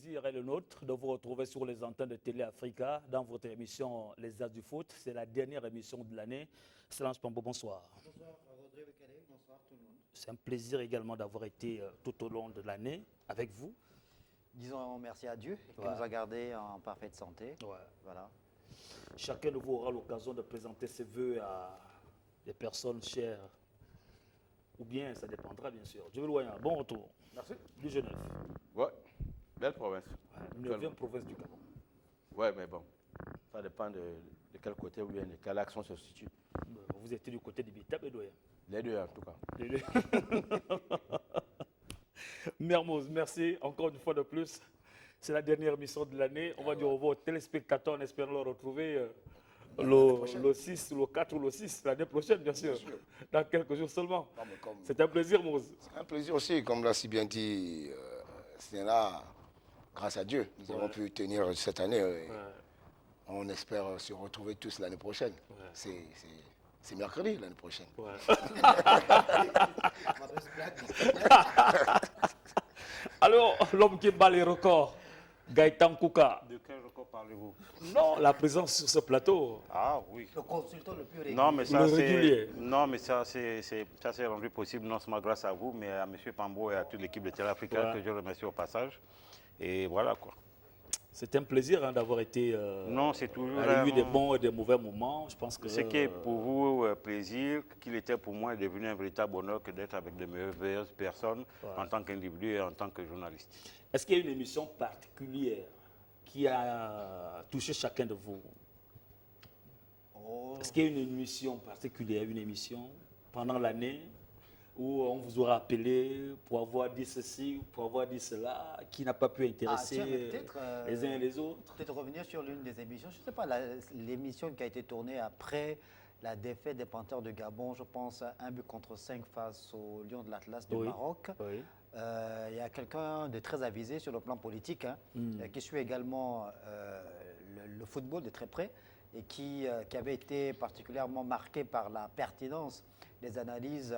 plaisir est le nôtre de vous retrouver sur les antennes de Télé Africa dans votre émission Les As du Foot. C'est la dernière émission de l'année. Silence Pambo, bonsoir. Bonsoir Rodrigue Calais, bonsoir tout le monde. C'est un plaisir également d'avoir été tout au long de l'année avec vous. Disons merci à Dieu qui nous a gardés en parfaite santé. Voilà. Chacun de vous aura l'occasion de présenter ses voeux à des personnes chères. Ou bien, ça dépendra bien sûr. Dieu Loyen, bon retour. Merci. Du Genève. Ouais, belle province. 9e province du Gabon. Ouais, mais bon, ça dépend de quel côté ou bien de quel axe on se situe. Vous étiez du côté de Bitab et Doyen. Les deux en tout cas. Les deux. Mermoz, merci encore une fois de plus. C'est la dernière émission de l'année. On va dire au revoir aux téléspectateurs en espérant le retrouver le 6, le 4 ou le 6 l'année prochaine, bien sûr. Dans quelques jours seulement. C'est un plaisir, Mouz. C'est un plaisir aussi, comme l'a si bien dit c'est là, grâce à Dieu, nous avons pu tenir cette année. On espère se retrouver tous l'année prochaine. C'est mercredi l'année prochaine. Alors, l'homme qui bat les records, Gaëtan Kouka. De quel record parlez-vous? Non, la présence sur ce plateau. Ah oui. Le consultant le plus régulier. Non, mais ça, régulier. c'est rendu possible non seulement grâce à vous, mais à M. Pambo et à toute l'équipe de Télé Africa que je remercie au passage. Et voilà quoi. C'est un plaisir d'avoir été. Non, c'est toujours. Il y a eu des bons et des mauvais moments. Je pense que. Ce qui est pour vous plaisir, qu'il était pour moi, est devenu un véritable bonheur que d'être avec de meilleures personnes en tant qu'individu et en tant que journaliste. Est-ce qu'il y a une émission particulière qui a touché chacun de vous? Est-ce qu'il y a une émission particulière, une émission pendant l'année où on vous aura appelé pour avoir dit ceci, pour avoir dit cela, qui n'a pas pu intéresser les uns et les autres? Peut-être revenir sur l'une des émissions, je ne sais pas, l'émission qui a été tournée après la défaite des Panthères de Gabon, je pense, 1-5 face aux Lions de l'Atlas du Maroc. Oui. Il y a quelqu'un de très avisé sur le plan politique, qui suit également le football de très près et qui avait été particulièrement marqué par la pertinence des analyses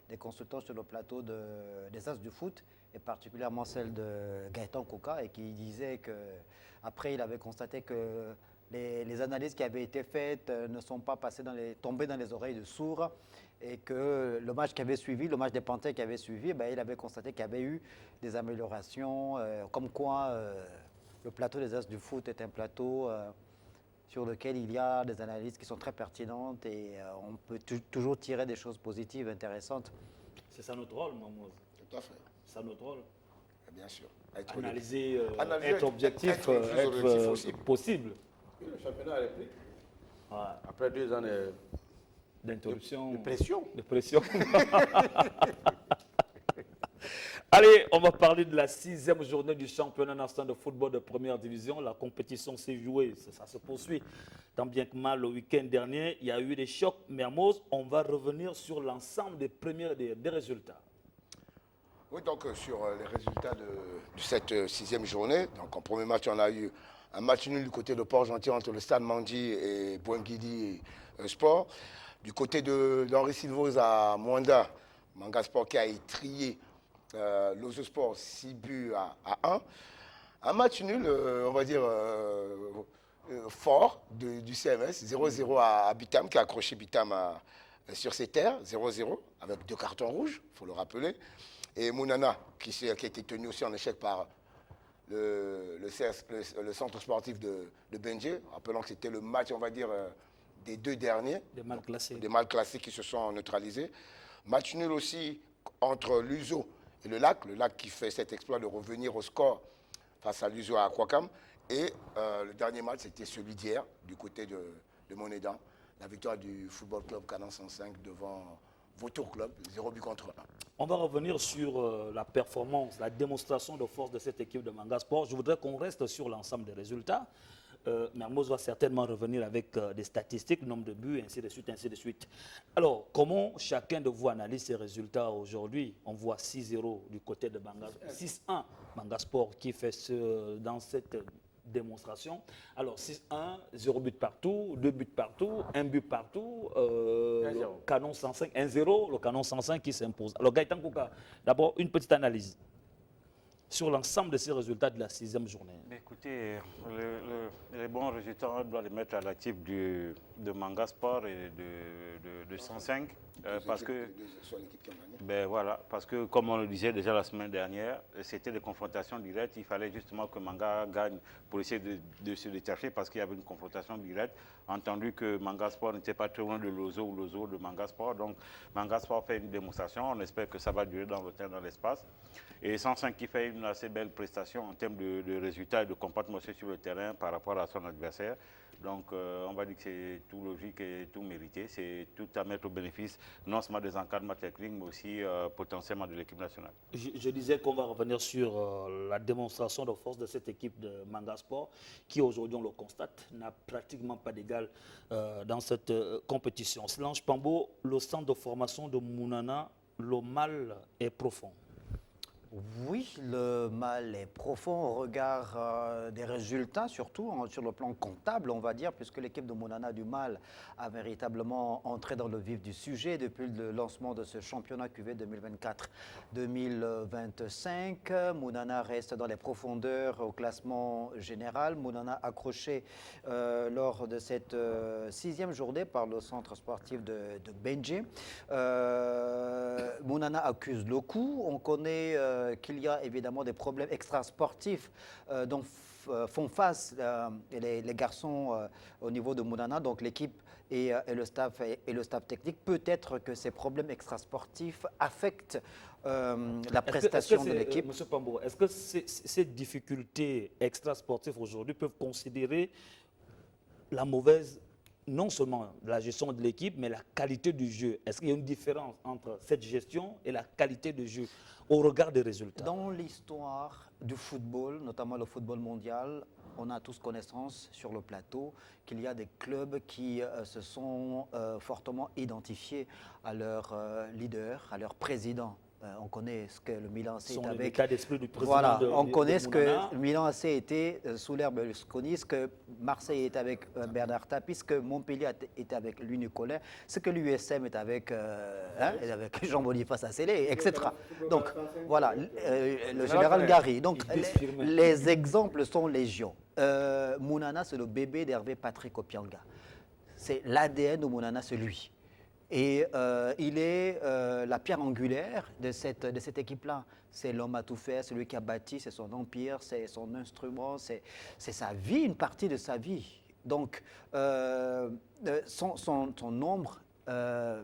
des consultants sur le plateau des As du foot, et particulièrement celle de Gaëtan Kouka, et qui disait qu'après il avait constaté que les analyses qui avaient été faites ne sont pas tombées dans les oreilles de sourds, et que le match qui avait suivi, le match des Panthères qui avait suivi, il avait constaté qu'il y avait eu des améliorations, comme quoi le plateau des As du foot est un plateau sur lequel il y a des analyses qui sont très pertinentes et on peut toujours tirer des choses positives, intéressantes. C'est ça notre rôle, Mamouz. Tout à fait. C'est ça notre rôle. Bien sûr. Analyser, Analyser, être objectif, être possible. Oui, le championnat a repris. Après 2 ans d'interruption. de pression. De pression. Allez, on va parler de la 6e journée du championnat national de football de première division. La compétition s'est jouée, ça se poursuit. Tant bien que mal, le week-end dernier, il y a eu des chocs. Mermoz, on va revenir sur l'ensemble des résultats. Oui, donc sur les résultats de cette 6e journée. Donc en premier match, on a eu un match nul du côté de Port-Gentil entre le Stade Mandi et Bouenguidi Sport. Du côté d'Henri Silvoz à Mwanda, Manga Sport qui a étrié l'Ozo Sport 6 buts à 1. Un match nul, on va dire, fort du CMS, 0-0 à Bitam, qui a accroché Bitam sur ses terres, 0-0, avec 2 cartons rouges, il faut le rappeler. Et Mounana, qui a été tenu aussi en échec par le centre sportif de Benji, rappelant que c'était le match, on va dire, des 2 derniers. Des mal classés. Des mal classés qui se sont neutralisés. Match nul aussi entre l'USO et le LAC qui fait cet exploit de revenir au score face à l'USO à Aquacam. Et le dernier match, c'était celui d'hier, du côté de Monédan. La victoire du Football Club Canan 105 devant Vautour Club, 0 but contre 1. On va revenir sur la performance, la démonstration de force de cette équipe de Manga Sport. Je voudrais qu'on reste sur l'ensemble des résultats. Mermoz va certainement revenir avec des statistiques, nombre de buts, ainsi de suite, ainsi de suite. Alors, comment chacun de vous analyse ces résultats aujourd'hui? On voit 6-0 du côté de Manga, 6-1 Manga Sport qui fait dans cette démonstration. Alors, 6-1, 0 but partout, 2 buts partout, 1 but partout, le Canon 105, 1-0, le Canon 105 qui s'impose. Alors, Gaëtan Kouka, d'abord, une petite analyse. sur l'ensemble de ces résultats de la 6e journée? Mais écoutez, les bons résultats, on doit les mettre à l'actif de Manga Sport et de 105. Parce que, voilà, parce que, comme on le disait déjà la semaine dernière, c'était des confrontations directes. Il fallait justement que Manga gagne pour essayer de se détacher parce qu'il y avait une confrontation directe. Entendu que Manga Sport n'était pas très loin de Lozo ou Lozo de Manga Sport. Donc, Manga Sport fait une démonstration. On espère que ça va durer dans le temps, dans l'espace. Et 105 qui fait une assez belle prestation en termes de résultats et de comportement sur le terrain par rapport à son adversaire. Donc, on va dire que c'est tout logique et tout mérité. C'est tout à mettre au bénéfice, non seulement des encadrements techniques, mais aussi potentiellement de l'équipe nationale. Je disais qu'on va revenir sur la démonstration de force de cette équipe de Manga Sport, qui aujourd'hui, on le constate, n'a pratiquement pas d'égal dans cette compétition. Solange Pambo, le centre de formation de Mounana, le mal est profond. Oui, le mal est profond au regard des résultats, surtout sur le plan comptable, on va dire, puisque l'équipe de Mounana du Mal a véritablement entré dans le vif du sujet depuis le lancement de ce championnat QV 2024-2025. Mounana reste dans les profondeurs au classement général. Mounana accroché lors de cette 6e journée par le centre sportif de Benji. Mounana accuse le coup. On connaît qu'il y a évidemment des problèmes extrasportifs dont font face les garçons au niveau de Mounana, donc l'équipe et le staff technique. Peut-être que ces problèmes extrasportifs affectent la prestation de l'équipe. Monsieur Pambo, est-ce que ces difficultés extrasportives aujourd'hui peuvent considérer la mauvaise, non seulement la gestion de l'équipe, mais la qualité du jeu? Est-ce qu'il y a une différence entre cette gestion et la qualité du jeu au regard des résultats? Dans l'histoire du football, notamment le football mondial, on a tous connaissance sur le plateau qu'il y a des clubs qui se sont fortement identifiés à leur leader, à leur président. On connaît ce que le Milan AC est avec. L'état d'esprit du président. Voilà, on connaît ce que Milan AC était sous l'ère Berlusconi, ce que Marseille est avec Bernard Tapie, ce que Montpellier est avec Louis Nicolin, ce que l'USM est avec, avec Jean-Boniface Assélé, etc. Donc voilà, le général Gary. Donc les exemples sont légion. Mounana, c'est le bébé d'Hervé Patrick Opianga. C'est l'ADN de Mounana, c'est lui. Et il est la pierre angulaire de cette équipe-là. C'est l'homme à tout faire, c'est lui qui a bâti, c'est son empire, c'est son instrument, c'est sa vie, une partie de sa vie. Donc, son ombre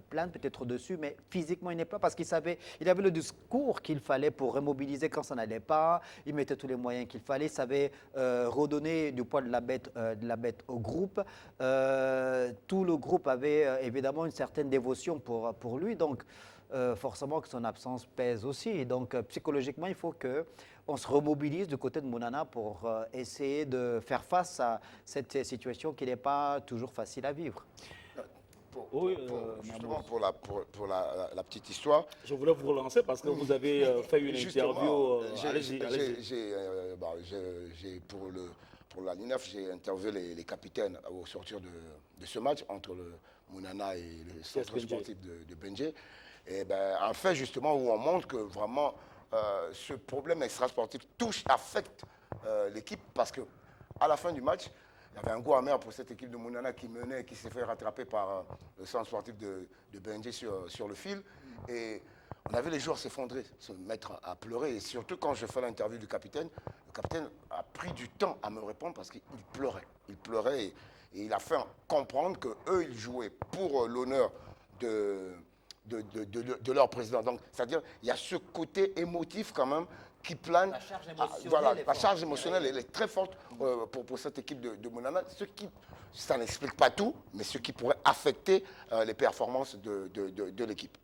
plane peut-être dessus, mais physiquement, il n'est pas, parce qu'il avait le discours qu'il fallait pour remobiliser quand ça n'allait pas. Il mettait tous les moyens qu'il fallait. Il savait redonner du poids de la bête au groupe. Tout le groupe avait évidemment une certaine dévotion pour lui. Donc, forcément que son absence pèse aussi. Donc, psychologiquement, il faut qu'on se remobilise du côté de Mounana pour essayer de faire face à cette situation qui n'est pas toujours facile à vivre. Justement, pour la petite histoire. Je voulais vous relancer parce que vous avez fait une interview. Pour la LINEF, j'ai interviewé les capitaines au sortir de ce match entre le Mounana et le centre sportif de Benji. Et en fait, justement, où on montre que vraiment ce problème extrasportif affecte l'équipe, parce qu'à la fin du match, il y avait un goût amer pour cette équipe de Mounana qui menait et qui s'est fait rattraper par le centre sportif de Benji sur le fil. Et on a vu les joueurs s'effondrer, se mettre à pleurer. Et surtout quand je fais l'interview du capitaine, le capitaine a pris du temps à me répondre parce qu'il pleurait. Il pleurait et il a fait comprendre qu'eux, ils jouaient pour l'honneur de leur président. Donc, c'est-à-dire, il y a ce côté émotif quand même qui plane. La charge émotionnelle, la charge émotionnelle, elle est très forte pour cette équipe de Mounana. Ça n'explique pas tout, mais ce qui pourrait affecter les performances de l'équipe.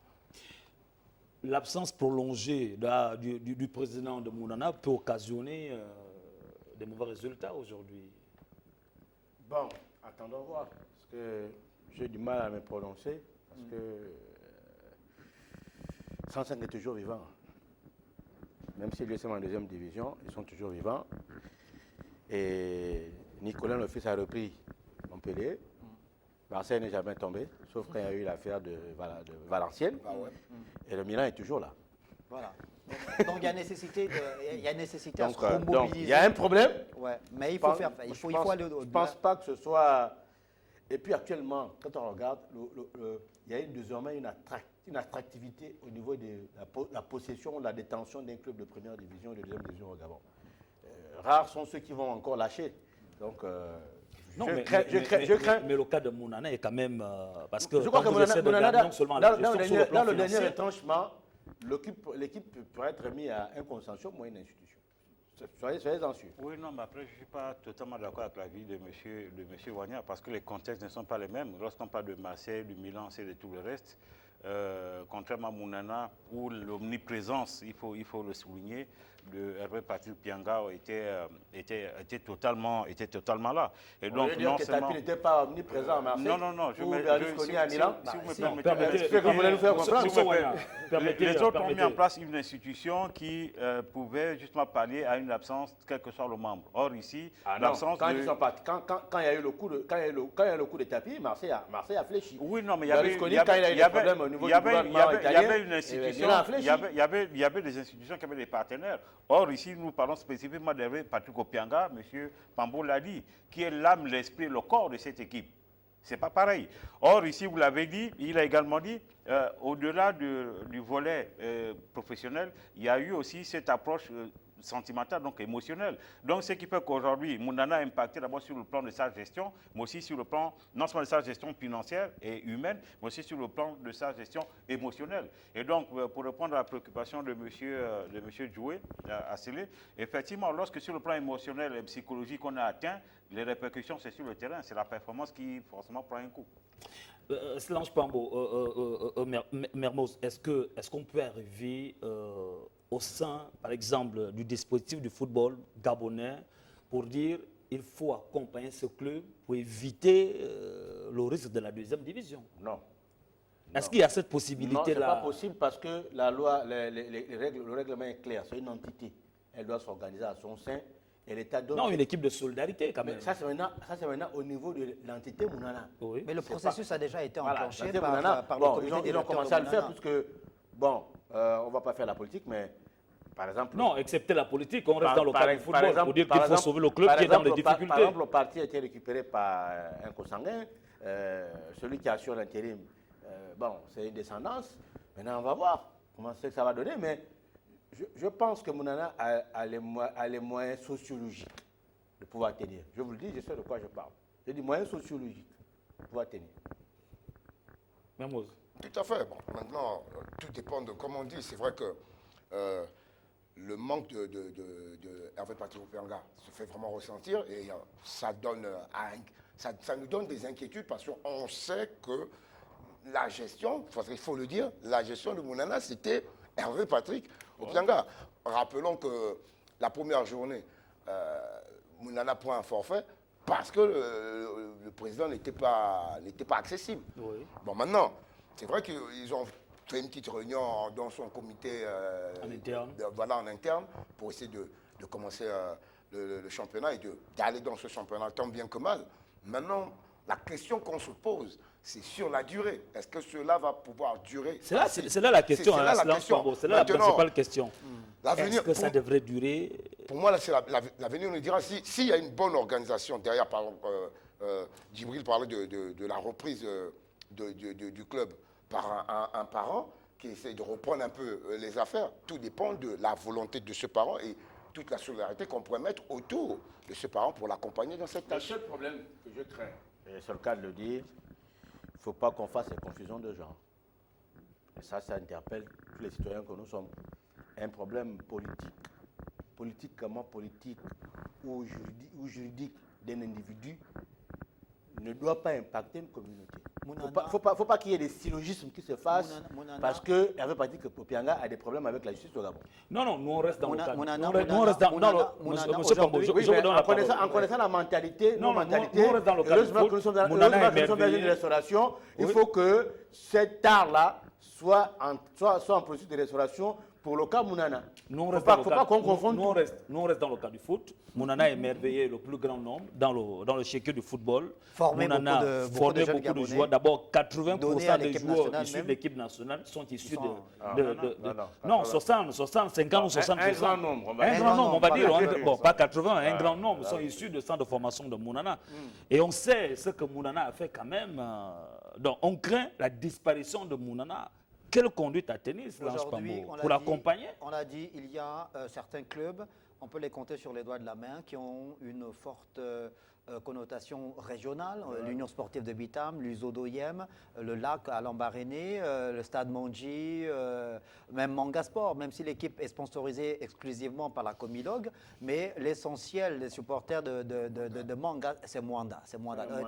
L'absence prolongée du président de Mounana peut occasionner des mauvais résultats aujourd'hui. Bon, attendons voir, parce que j'ai du mal à me prononcer, parce que 105 est toujours vivant. Même s'ils sont en deuxième division, ils sont toujours vivants. Et Nicolas, le fils, a repris Montpellier. Marseille n'est jamais tombé, sauf quand il y a eu l'affaire de Valenciennes. Ah ouais. Et le Milan est toujours là. Voilà. Donc il y a nécessité à se Donc, remobiliser. il y a un problème. Ouais, mais il faut faire, il faut aller Je ne au-delà. pense pas que ce soit... Et puis actuellement, quand on regarde, il y a désormais une attractivité au niveau de la possession, la détention d'un club de première division et de deuxième division au Gabon. Rares sont ceux qui vont encore lâcher. Donc, Non, je crains. mais le cas de Mounana est quand même... parce que Je crois que quand vous essayez de regarder non seulement la gestion sur le plan dans le dernier financier, retranchement, l'équipe pourrait être mise à un consensus moyen d'institution. Soyez-en sûrs. Oui, non, mais après, je ne suis pas totalement d'accord avec l'avis de monsieur Wagner, parce que les contextes ne sont pas les mêmes. Lorsqu'on parle de Marseille, du Milan, c'est de tout le reste. Contrairement à Mounana, où l'omniprésence, il faut le souligner, de Hervé Patrick Pianga était totalement là. Et On donc, veut dire que Tapi n'était pas omniprésent à Marseille. Non, ou Berlusconi à Milan. Si vous me si, permettez, permettez- C'est ce que vous voulez nous faire comprendre. les autres ont mis en place une institution qui pouvait justement pallier à une absence, quel que soit le membre. Or ici, l'absence quand il y a eu le coup de Tapi, Marseille a fléchi. Oui, non, mais Berlusconi, quand il y a eu des problèmes au niveau du gouvernement il y italien, avait une institution, Milan a fléchi. il y avait des institutions qui avaient des partenaires. Or, ici, nous parlons spécifiquement d'Hervé Patrick Opianga, M. Pambo l'a dit, qui est l'âme, l'esprit, le corps de cette équipe. Ce n'est pas pareil. Or, ici, vous l'avez dit, il a également dit, au-delà du volet professionnel, il y a eu aussi cette approche sentimentale, donc émotionnelle. Donc, ce qui fait qu'aujourd'hui, Mounana a impacté d'abord sur le plan de sa gestion, mais aussi sur le plan, non seulement de sa gestion financière et humaine, mais aussi sur le plan de sa gestion émotionnelle. Et donc, pour répondre à la préoccupation de monsieur Djoué, Assélé, effectivement, lorsque sur le plan émotionnel et psychologique on a atteint, les répercussions, c'est sur le terrain, c'est la performance qui forcément prend un coup. Solange Pambo, Mermoz, est-ce qu'on peut arriver au sein, par exemple, du dispositif du football gabonais pour dire qu'il faut accompagner ce club pour éviter le risque de la deuxième division? Non. Est-ce qu'il y a cette Non, possibilité-là? ce n'est pas possible parce que la loi, le règlement est clair. C'est une entité. Elle doit s'organiser à son sein. Et l'État donne... Non, une équipe de solidarité quand même. Mais ça, c'est maintenant au niveau de l'entité Mounana. Oui. Mais le processus a déjà été enclenché l'entité par Mounana, le bon, comité ils ont directeur commencé de à le faire Mounana. puisque, bon, on ne va pas faire la politique, mais par exemple... Non, excepté la politique, on reste dans le cadre du football pour dire qu'il faut sauver le club qui est dans les difficultés. Par exemple, le parti a été récupéré par un consanguin. Celui qui assure l'intérim, bon, c'est une descendance. Maintenant, on va voir comment c'est que ça va donner, mais je pense que Mounana a les moyens sociologiques de pouvoir tenir. Je vous le dis, je sais de quoi je parle. J'ai des moyens sociologiques de pouvoir tenir. Mermoz. Tout à fait. Bon, maintenant, tout dépend de, comme on dit, c'est vrai que le manque de Hervé Patrick Opianga se fait vraiment ressentir et ça nous donne des inquiétudes parce qu'on sait que la gestion, il faut le dire, la gestion de Mounana, c'était Hervé Patrick Opianga. Rappelons que la première journée, Mounana prend un forfait parce que le président n'était pas accessible. Oui. Bon, maintenant, c'est vrai qu'ils ont fait une petite réunion dans son comité En interne. en interne pour essayer de commencer le championnat et d'aller dans ce championnat tant bien que mal. Maintenant, la question qu'on se pose, c'est sur la durée. Est-ce que cela va pouvoir durer? C'est là la question, c'est là la question. C'est là la Maintenant, principale question. l'avenir, Est-ce que ça devrait durer? Pour moi, c'est l'avenir nous dira s'il y a une bonne organisation derrière. Par exemple, Djibril parlait de la reprise du club par un parent qui essaie de reprendre un peu les affaires. Tout dépend de la volonté de ce parent et toute la solidarité qu'on pourrait mettre autour de ce parent pour l'accompagner dans cette Le tâche. seul problème que je crains, et c'est le cas de le dire, il ne faut pas qu'on fasse des confusions de genre. Et ça interpelle tous les citoyens que nous sommes. Un problème politique, politiquement politique ou juridique d'un individu ne doit pas impacter une communauté. Il ne faut pas qu'il y ait des syllogismes qui se fassent parce que Hervé Patrick Opianga a des problèmes avec la justice au Gabon. Non, nous on reste dans le cadre. Nous on reste dans Monsieur Pambo, je vous donne la parole. En connaissant la mentalité, Non, nos nous mentalités, on reste dans le cadre heureusement du que nous sommes foot. Mounana est dans une merveilleux. restauration, il Oui. faut que cet art-là soit en processus de restauration pour le cas Mounana. Nous, on Faut reste pas, dans le faut cas- pas qu'on nous- confonde nous, tout. on reste dans le cas du foot. Mounana a émerveillé le plus grand nombre dans le chéquier du football. Formé Mounana beaucoup de a jeunes formé beaucoup de Gabonais. joueurs. D'abord, Donné à 80% des l'équipe joueurs nationale issus même. de l'équipe nationale sont issus sont- non, 60, 50 ou 60%. Un grand nombre, on va Un dire. grand nombre, on va pas dire. 80. Bon, pas 80, un grand nombre sont issus de centres de formation de Mounana. Et on sait ce que Mounana a fait quand même. Donc, on craint la disparition de Mounana. Quelle conduite à tenir, Lange Aujourd'hui, Pambo, on pour l'a dit, l'accompagner? on a dit, il y a certains clubs, on peut les compter sur les doigts de la main, qui ont une forte connotation régionale. L'Union sportive de Bitam, l'USO d'Oyem, le Lac à Lambaréné, le Stade Mondji, même Manga Sport, même si l'équipe est sponsorisée exclusivement par la Comilog, mais l'essentiel des supporters de Manga, c'est Mwanda.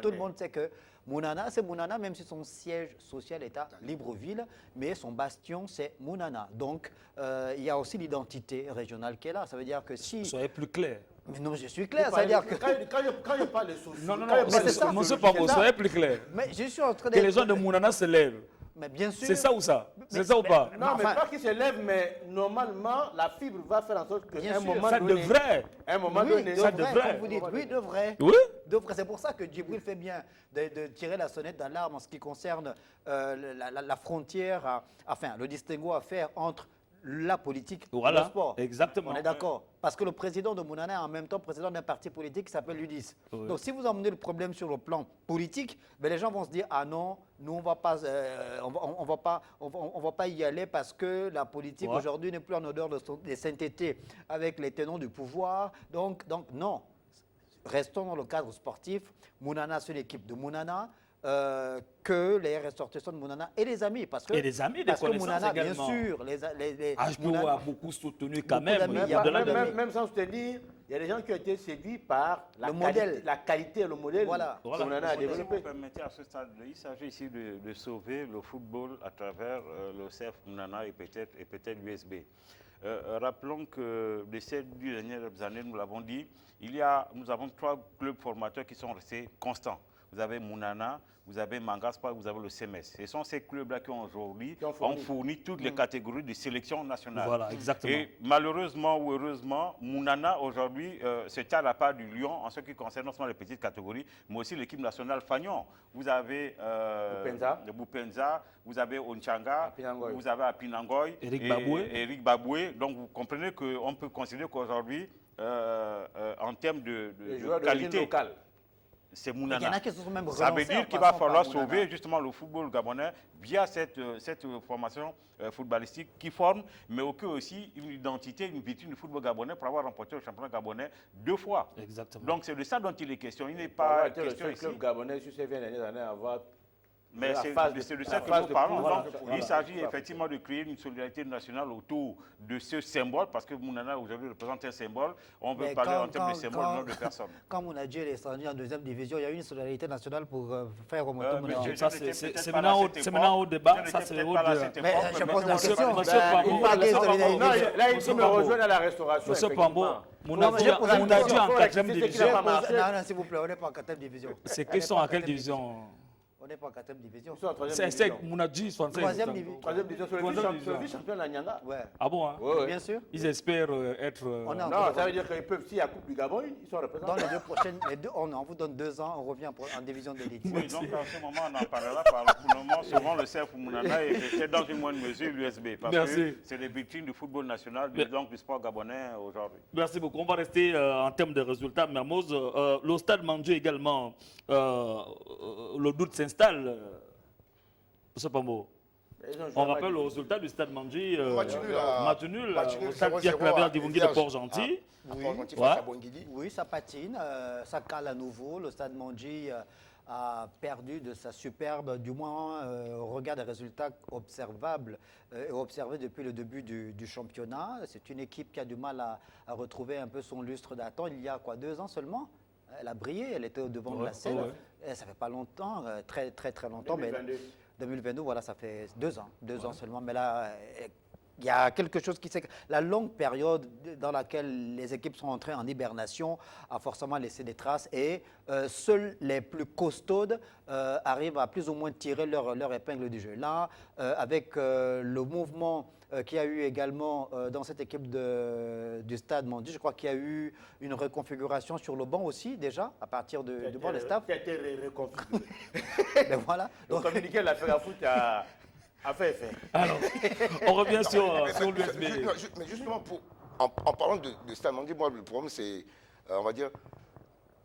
Tout le monde sait que Mounana, c'est Mounana, même si son siège social est à Libreville, mais son bastion, c'est Mounana. Donc, il y a aussi l'identité régionale qui est là. Ça veut dire que si... Soyez plus clair. Mais non, je suis clair, ça veut dire que... Quand je parle de sociaux, Non, Mais c'est ça. monsieur Pambo, soyez plus clair. Mais je suis en train Que les gens de Mounana se lèvent. Mais bien sûr... C'est ça ou ça? Mais- C'est ça ou pas? Non, mais Enfin- pas qu'ils se lèvent, mais normalement, la fibre va faire en sorte qu'à Bien un sûr. moment Ça donné... devrait. À un moment Oui, donné... ça devrait, devrait. comme vous dites, oui, devrait. Oui? Devrait. C'est pour ça que Djibril fait bien de tirer la sonnette d'alarme en ce qui concerne la frontière, enfin, le distinguo à faire entre la politique et Voilà, le sport. exactement. On est d'accord. Parce que le président de Mounana est en même temps président d'un parti politique qui s'appelle l'UDIS. Oui. Donc si vous emmenez le problème sur le plan politique, ben, les gens vont se dire ah non, nous on va pas, on va pas y aller parce que la politique Ouais. aujourd'hui n'est plus en odeur de sainteté avec les tenants du pouvoir. Donc non. Restons dans le cadre sportif. Mounana, c'est l'équipe de Mounana. Que les ressortissants de Mounana et les amis. Parce que, Et les amis, des parce que connaissances Mounana, également. bien sûr. HPO Mounana- a beaucoup soutenu quand Beaucoup même. d'amis, il y a au-delà beaucoup de- d'amis. Même sans se tenir, il y a des gens qui ont été séduits par Le modèle. la qualité et le modèle Voilà. qu'on en a Si vous développé. permettez, à ce stade, il s'agit ici de sauver le football à travers le CF Mounana et peut-être l'USB. Rappelons que les 7 dernières années, nous l'avons dit, nous avons 3 clubs formateurs qui sont restés constants. Vous avez Mounana, vous avez Mangaspa, vous avez le CMS. Ce sont ces clubs-là qui ont aujourd'hui fourni toutes les catégories de sélection nationale. Voilà, exactement. Et malheureusement ou heureusement, Mounana aujourd'hui se tient à la part du Lion en ce qui concerne non seulement les petites catégories, mais aussi l'équipe nationale Fagnon. Vous avez Boupenza, vous avez Onchanga, Apinangoy. vous avez Apinangoy, Eric et Baboué. Eric Baboué. Donc vous comprenez qu'on peut considérer qu'aujourd'hui, en termes de Les joueurs de qualité, locale. c'est Il y en Mounana. a qui se sont même Ça veut relancés en dire qu'il passant va falloir par Mounana. sauver justement le football gabonais via cette formation footballistique qui forme, mais aussi une identité, une vitrine du football gabonais pour avoir remporté le championnat gabonais 2 fois. Exactement. Donc c'est de ça dont il est question. Il n'est Pas pas le question seul ici. club gabonais sur ces 20 dernières années à avoir... Mais la c'est phase de- de la ça que phase nous de parlons. poule, Donc, voilà. il s'agit effectivement de créer une solidarité nationale autour de ce symbole, parce que Mounana aujourd'hui représente un symbole. On veut Mais parler en termes de symbole, non de personne. Quand Mounadji est descendu en 2e division, il y a eu une solidarité nationale pour faire remonter mais Mounadji. je Ça, n'étais c'est peut-être maintenant pas là au- à cette c'est époque. maintenant au débat, Je n'étais ça, c'est peut-être au pas là à de- cette Mais époque, je mais pose la monsieur- question. Monsieur Pambo, Il parle de Monsieur solidarité. Pambo. Non, là, il Monsieur me Pambo. rejoint à la restauration. Monsieur Pambo, effectivement. Mounadji Non, mais je pose la en question. 4e C'est division. qui a marché. Non, s'il vous plaît, on n'est pas en 4e division. C'est On qu'ils n'est sont pas à en quelle 4e division? On n'est pas en 4e division. Ils sont en 3e C'est division. Mounadji, 65. 3e division. 3e division, sur le Troisième vice- sur le division. vice-champion de la Nyanga. Ouais. Ah bon, hein? Ouais, ouais. Bien sûr. Ils espèrent être... On est en- Non, ça veut dire qu'ils peuvent, s'il y a Coupe du Gabon, ils sont Dans représentés. les 2 prochaines, on vous donne 2 ans, on revient en division d'élite. Oui, donc à ce moment, on en parlera. Pour le moment, souvent le CF Mounana et peut-être dans une moindre mesure l'USB. Parce Merci. que c'est les victimes du football national, donc du sport gabonais aujourd'hui. Merci beaucoup. On va rester en termes de résultats. Mermoz, le stade Mandjou également, le doute s'installe. Monsieur Pambo, on rappelle le résultat du stade Mandjou. Match nul à- Match nul match au nul, stade 0-0 Pierre Claver à d'Ivongui de Vierge. Port-Gentil. À Port-Gentil Ouais. face à Bonguidi. Oui, ça patine, ça cale à nouveau. Le Stade Mondji a perdu de sa superbe, du moins au regard des résultats observables et observés depuis le début du championnat. C'est une équipe qui a du mal à retrouver un peu son lustre d'antan. Il y a quoi, 2 ans seulement? Elle a brillé, elle était au devant de la scène. ouais. Et ça fait pas longtemps, très longtemps. 2022. Mais 2022, voilà, ça fait 2 ans, 2 ans seulement. Mais là, il y a quelque chose qui s'est... La longue période dans laquelle les équipes sont entrées en hibernation a forcément laissé des traces et seuls les plus costaudes arrivent à plus ou moins tirer leur épingle du jeu. Là, avec le mouvement qu'il y a eu également dans cette équipe du Stade Mondi, je crois qu'il y a eu une reconfiguration sur le banc aussi déjà, à partir du banc des staff. Qui a été reconfiguré. Ben voilà. Le communiqué de la FERAFOOT a fait effet. Alors, on revient sur l'USB. Mais justement, en parlant de Stade Mondi, moi, le problème, c'est, on va dire,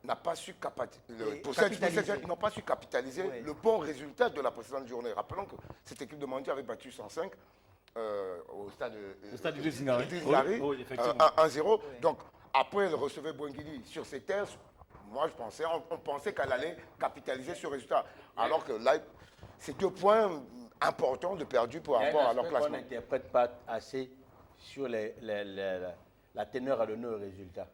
n'a pas su ils n'ont pas su capitaliser le bon résultat de la précédente journée. Rappelons que cette équipe de Mondi avait battu 105 au stade du Zingari, 1-0. Donc, après, elle recevait Bouengidi sur ses terres. Moi, on pensait qu'elle allait capitaliser ce résultat. Alors que là, c'est 2 points importants de perdu par rapport à leur classement. On n'interprète pas assez sur la teneur à l'honneur au résultat.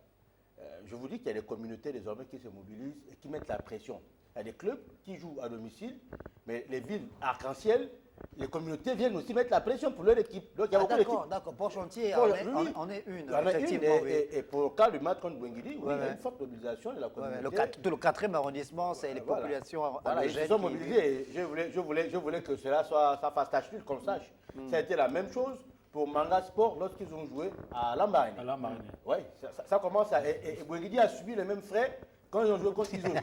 Je vous dis qu'il y a des communautés désormais qui se mobilisent et qui mettent la pression. Il y a des clubs qui jouent à domicile, mais les villes arc-en-ciel, les communautés viennent aussi mettre la pression pour leur équipe. Donc il y a beaucoup d'équipes. D'accord. Pour Chantier, on est une. On a effectivement, une, et pour le cas du match contre Bouengidi, il y a une forte mobilisation de la communauté. Tout le 4e arrondissement, c'est les populations ils se sont mobilisés. Et je voulais que ça fasse tache d'huile, qu'on sache. Ça a été la même chose pour Manga Sport lorsqu'ils ont joué à Lambaréné. Oui, ça commence à... Et Bouengidi a subi les mêmes frais quand ils ont joué contre Iso. Donc,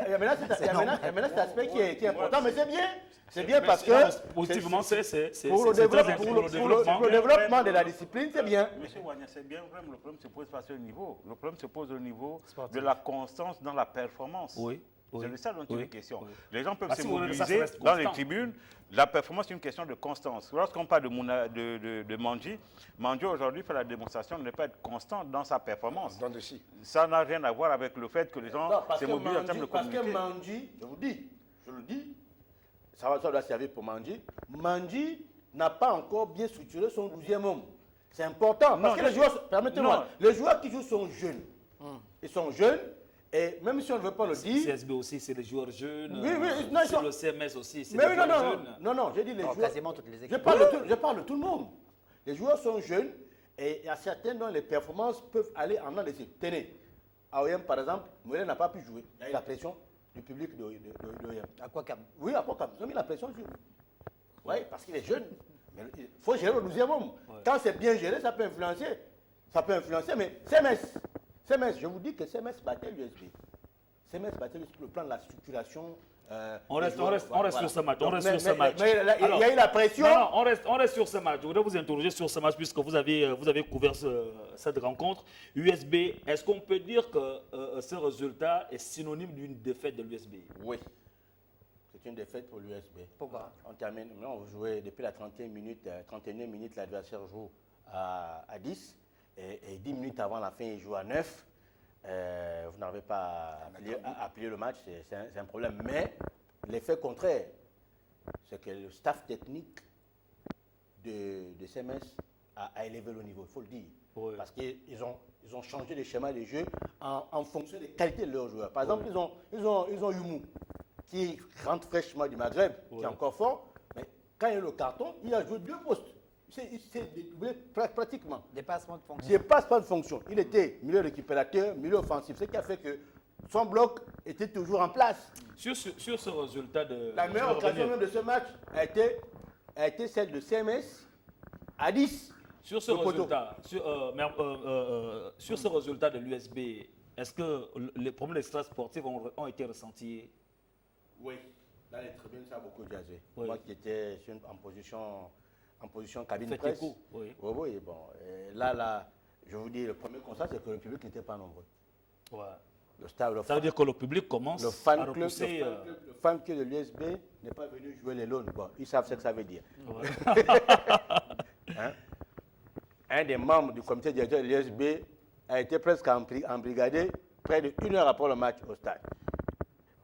il y a maintenant cet aspect qui est important, mais c'est bien. C'est bien parce que... Positivement, c'est pour le développement de la discipline, c'est bien. Monsieur Wagner, c'est bien vrai, mais le problème se pose pas à ce niveau. Le problème se pose au niveau de la constance dans la performance. Oui. C'est de ça dont il est question. Les gens peuvent se vous voulez, mobiliser ça dans les tribunes. La performance, c'est une question de constance. Lorsqu'on parle de Mandji, Mandji aujourd'hui fait la démonstration de ne pas être constant dans sa performance. Ça n'a rien à voir avec le fait que les gens se mobilisent en termes de communauté. Parce que Mandji, je le dis, ça doit servir pour Mandji. Mandji n'a pas encore bien structuré son 12e homme. C'est important. Parce que les joueurs, permettez-moi, les joueurs qui jouent sont jeunes. Ils sont jeunes. Et même si on ne veut pas le dire... CSB aussi, c'est les joueurs jeunes. Oui, sur le CMS aussi, c'est les joueurs jeunes. Non, j'ai dit les joueurs... Quasiment toutes les équipes. Je parle de tout le monde. Les joueurs sont jeunes et il y a certains dont les performances peuvent aller en un décès. Tenez, à OM par exemple, Moulin n'a pas pu jouer. Il y a eu la pression du public de OM. À quoi Cam? Oui, à quoi Cam. Ils ont mis la pression sur lui. Oui, parce qu'il est jeune. Mais il faut gérer le 12e homme. Quand c'est bien géré, ça peut influencer. Mais CMS, je vous dis que CMS battait l'USB. CMS battait sur le plan de la structuration. On reste sur ce match. Mais il y a eu la pression. Non, on reste sur ce match. Je voudrais vous interroger sur ce match puisque vous avez couvert cette rencontre. USB, est-ce qu'on peut dire que ce résultat est synonyme d'une défaite de l'USB? Oui. C'est une défaite pour l'USB. Pourquoi? On jouait depuis la 31e minute, l'adversaire joue à 10. Et 10 minutes avant la fin, il joue à 9. Vous n'arrivez pas à plier le match, c'est un problème. Mais l'effet contraire, c'est que le staff technique de CMS a élevé le niveau, il faut le dire. Oui. Parce qu'ils ont changé les schémas de jeu en fonction des qualités de leurs joueurs. Par exemple, ils ont Youmou, qui rentre fraîchement du Maghreb, qui est encore fort. Mais quand il y a le carton, il a joué 2 postes. C'est dédoublé pratiquement. Dépassement de fonction. Dépassement de fonction. Il était milieu récupérateur, milieu offensif. Ce qui a fait que son bloc était toujours en place. Sur ce résultat de... La meilleure occasion même de ce match a été celle de CMS à 10. Sur ce résultat, sur ce résultat de l'USB, est-ce que les problèmes extra-sportifs ont été ressentis? Oui. Dans les tribunes, ça a beaucoup jazzé. Oui. Moi qui étais en position cabine presse. Oui, bon. Là, je vous dis, le premier constat, c'est que le public n'était pas nombreux. Ouais. Ça veut dire que le public commence à repousser... Le fan club de l'USB n'est pas venu jouer les lones. Bon, ils savent ce que ça veut dire. Ouais. Un des membres du comité directeur de l'USB a été presque embrigadé près de 1 heure après le match au stade.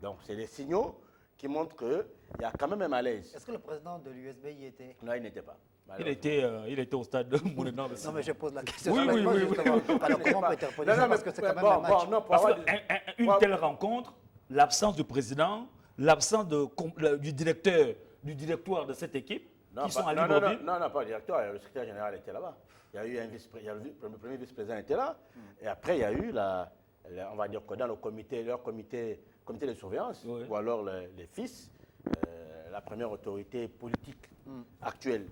Donc, c'est des signaux qui montrent qu'il y a quand même un malaise. Est-ce que le président de l'USB y était? Non, il n'était pas. Il était au stade de Moulinan. Non, mais je pose la question. Oui. Alors, comment on peut interpeller ça? Parce que c'est quand même un match. Parce qu'une telle rencontre, l'absence du président, l'absence du directoire de cette équipe, qui sont à non, Libreville. non, pas le directeur, le secrétaire général était là-bas. Il y a eu le premier vice-président était là. Et après, il y a eu, on va dire que dans leur comité de surveillance, ou alors les fils, la première autorité politique actuelle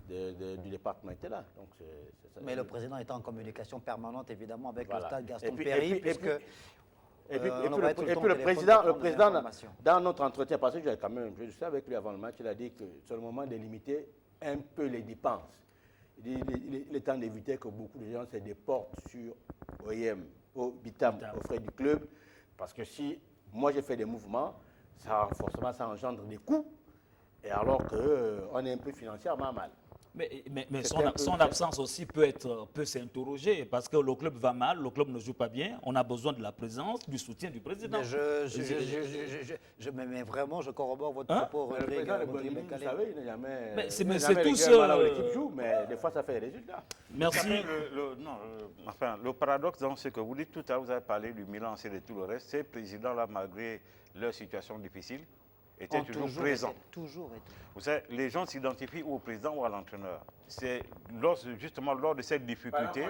du département était là. Donc, c'est ça. Mais le président était en communication permanente, évidemment, avec le stade Gaston Et puis, Péry, puisque... Et puis, on envoyait tout le temps le au téléphone président, pour prendre des informations. dans notre entretien, parce que j'avais quand même discuté avec lui avant le match, il a dit que c'est le moment de limiter un peu les dépenses. Il est temps d'éviter que beaucoup de gens se déportent sur OIM, au Bitam, aux frais du club, parce que si moi j'ai fait des mouvements, forcément ça engendre des coûts, et alors qu'on est un peu financièrement mal. Mais son absence aussi peut s'interroger parce que le club va mal, le club ne joue pas bien. On a besoin de la présence, du soutien du président. Mais vraiment, je corrobore votre propos. Le président de Bonguini, vous savez, il n'a jamais. Mais c'est tout ce... l'équipe joue, mais des fois ça fait des résultats. Merci. Le paradoxe dans ce que vous dites tout à l'heure, vous avez parlé du Milan et de tout le reste. Ces présidents-là, malgré leur situation difficile, étaient toujours présents. Toujours été. Vous savez, les gens s'identifient au président ou à l'entraîneur. C'est justement lors de cette difficulté.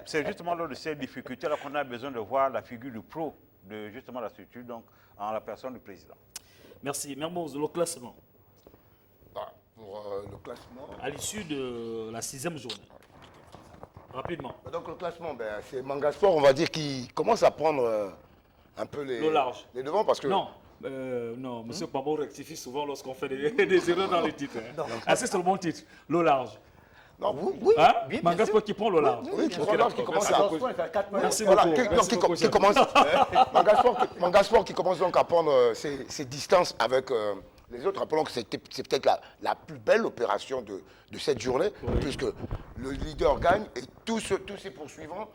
C'est justement lors de cette difficulté là qu'on a besoin de voir la figure du pro de justement la structure, donc en la personne du président. Merci. Mermoz, le classement. Pour le classement. À l'issue de la 6e journée. Rapidement. Donc le classement, c'est Manga Sport, on va dire, qui commence à prendre un peu les devants parce que... Non, M. Pamo rectifie souvent lorsqu'on fait des erreurs dans les titres. Ah, c'est le bon titre, l'eau large. Non, oui, Manga Sport qui prend l'eau large. Oui, qui prend large, qui commence à... Merci beaucoup. Manga Sport qui commence donc à prendre ses distances avec les autres. Rappelons que c'est peut-être la plus belle opération de cette journée, puisque le leader gagne et tous ses poursuivants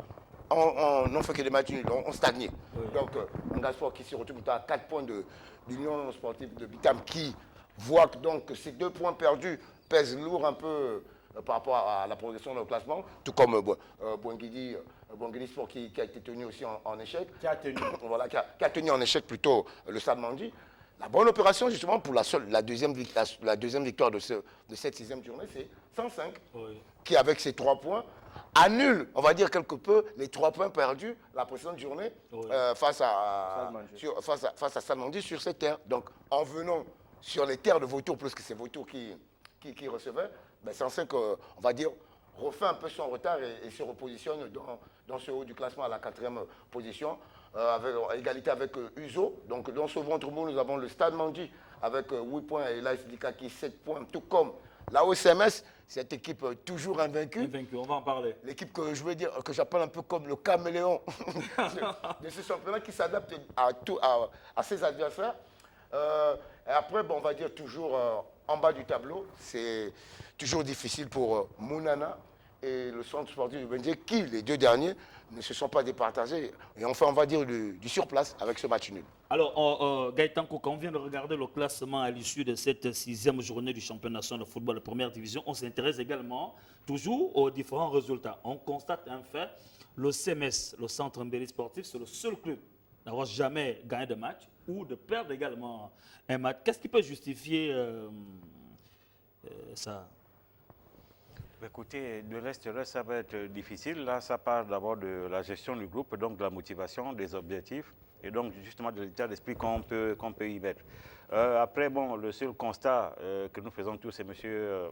n'ont fait que des matchs nuls, ont stagné. Donc, Manga Sport qui se retrouve à 4 points de l'Union sportive de Bitam, qui voit donc que ces 2 points perdus pèsent lourd un peu par rapport à la progression dans le classement, tout comme Bouangidi Sport qui a été tenu aussi en échec. Qui a tenu en échec plutôt le Stade Mandi. La bonne opération, justement, pour la deuxième victoire de cette 6e journée, c'est 105, qui, avec ses 3 points, annule, on va dire quelque peu, les 3 points perdus la précédente journée face à Stade Mandi sur cette terre. Donc, en venant sur les terres de Vautour, plus que c'est Vautour qui recevait, 105, on va dire, refait un peu son retard et se repositionne dans ce haut du classement à la 4e position. Avec égalité avec Uzo. Donc dans ce ventre mou, nous avons le Stade Mandi avec 8 points et l'AS Likaki 7 points, tout comme la OCMS, cette équipe toujours invaincue. Invaincue, on va en parler. L'équipe que je veux dire, que j'appelle un peu comme le caméléon de ce championnat qui s'adapte à ses adversaires. Et après, on va dire toujours en bas du tableau, c'est toujours difficile pour Mounana et le centre sportif de Bendé, qui, les 2 derniers, ne se sont pas départagés. Et enfin, on va dire du surplace avec ce match nul. Alors, Gaëtan Kouka, on vient de regarder le classement à l'issue de cette 6e journée du championnat national de football de première division. On s'intéresse également toujours aux différents résultats. On constate un fait, le CMS, le Centre Mbéry Sportif, c'est le seul club n'avoir jamais gagné de match ou de perdre également un match. Qu'est-ce qui peut justifier ça? Écoutez, de l'Est, ça va être difficile. Là, ça part d'abord de la gestion du groupe, donc de la motivation, des objectifs, et donc justement de l'état d'esprit qu'on peut y mettre. Après, le seul constat que nous faisons tous, et M.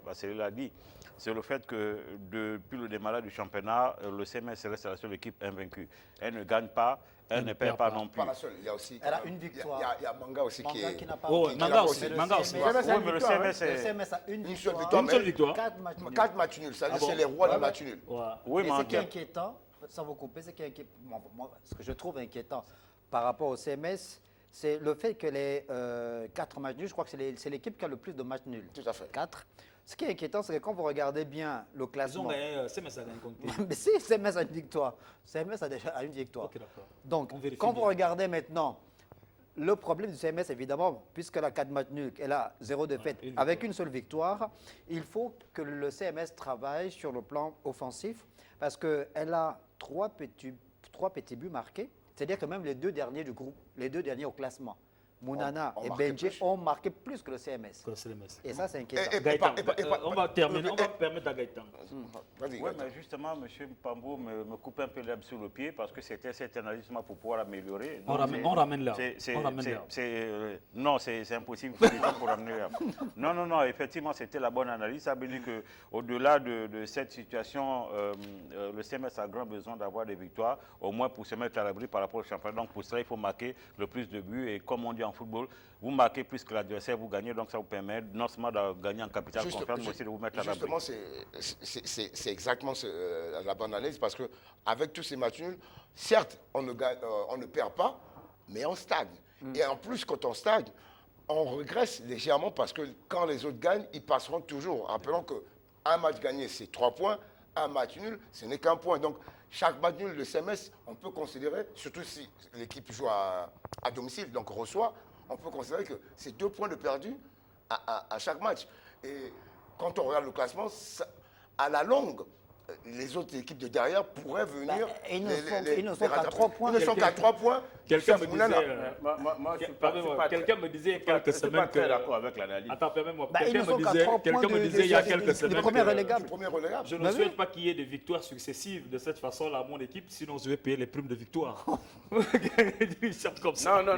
Basseli l'a dit, c'est le fait que depuis le démarrage du championnat, le CMS reste la seule équipe invaincue. Elle ne gagne pas, elle ne perd pas non plus. Pas la seule, il y a aussi... Elle a une victoire. Il y a Manga aussi qui n'a pas... Manga aussi. Le CMS a une seule victoire. 4 matchs nuls, ça c'est les rois des matchs nuls. Oui, mais ce qui est inquiétant, sans vous couper, ce que je trouve inquiétant par rapport au CMS, c'est le fait que les 4 matchs nuls, je crois que c'est l'équipe qui a le plus de matchs nuls. Tout à fait. 4. Ce qui est inquiétant, c'est que quand vous regardez bien le classement... CMS a gagné contre. Mais si, CMS a une victoire. CMS a déjà une victoire. Okay, donc, quand vous regardez maintenant, le problème du CMS, évidemment, puisqu'elle a 4 matchs nuls, elle a 0 défaite avec une seule victoire, il faut que le CMS travaille sur le plan offensif parce qu'elle a 3 petits buts marqués. C'est-à-dire que même les 2 derniers du groupe, les 2 derniers au classement, Mounana on et marquait Benji plus. ont marqué plus que le CMS. Que c'est le Messi. Et ça, c'est inquiétant. Gaëtan, pas- on va terminer, on va permettre à Gaëtan. Vas-y, Oui, Gaëtan. mais justement, M. Pambo me coupe un peu l'herbe sur le pied parce que c'était cette analyse pour pouvoir améliorer. On Donc, ramène- c'est- on ramène l'herbe. c'est- On ramène c'est- l'herbe. Non, c'est impossible il faut du temps pour ramener l'herbe. Non, effectivement, c'était la bonne analyse. Ça veut dire qu'au-delà de cette situation, le CMS a grand besoin d'avoir des victoires, au moins pour se mettre à l'abri par rapport au championnat. Donc pour cela, il faut marquer le plus de buts. Et comme on dit en football, vous marquez plus que l'adversaire, vous gagnez. Donc ça vous permet non seulement de gagner en capital confiance, mais aussi de vous mettre à l'abri. Justement, c'est exactement la bonne analyse parce qu'avec tous ces matchs nuls, certes, on ne perd pas, mais on stagne. Et en plus, quand on stagne, on régresse légèrement parce que quand les autres gagnent, ils passeront toujours. Rappelons qu'un match gagné, c'est 3 points. Un match nul, ce n'est qu'un point. Donc, chaque match nul, le CMS, on peut considérer, surtout si l'équipe joue à domicile, donc reçoit, on peut considérer que c'est 2 points de perdu à chaque match. Et quand on regarde le classement, à la longue, les autres équipes de derrière pourraient venir. Ils ne les sont qu'à rattraper. 3 points. Ils ne sont qu'à 3 points. Quelqu'un sauf me Mounana. disait, Moi, je suis pardonnez-moi, pas quelqu'un très- me disait il y a je suis pas quelques semaines très que... d'accord avec l'analyse. Attends, permets-moi. Bah, ils ne sont qu'à 3 points Quelqu'un me disait il y a quelques des semaines premiers que relégables. Du premier relégable. je ne Bah oui. souhaite pas qu'il y ait des victoires successives de cette façon-là à mon équipe, sinon je vais payer les primes de victoire. Il chante comme ça. Non.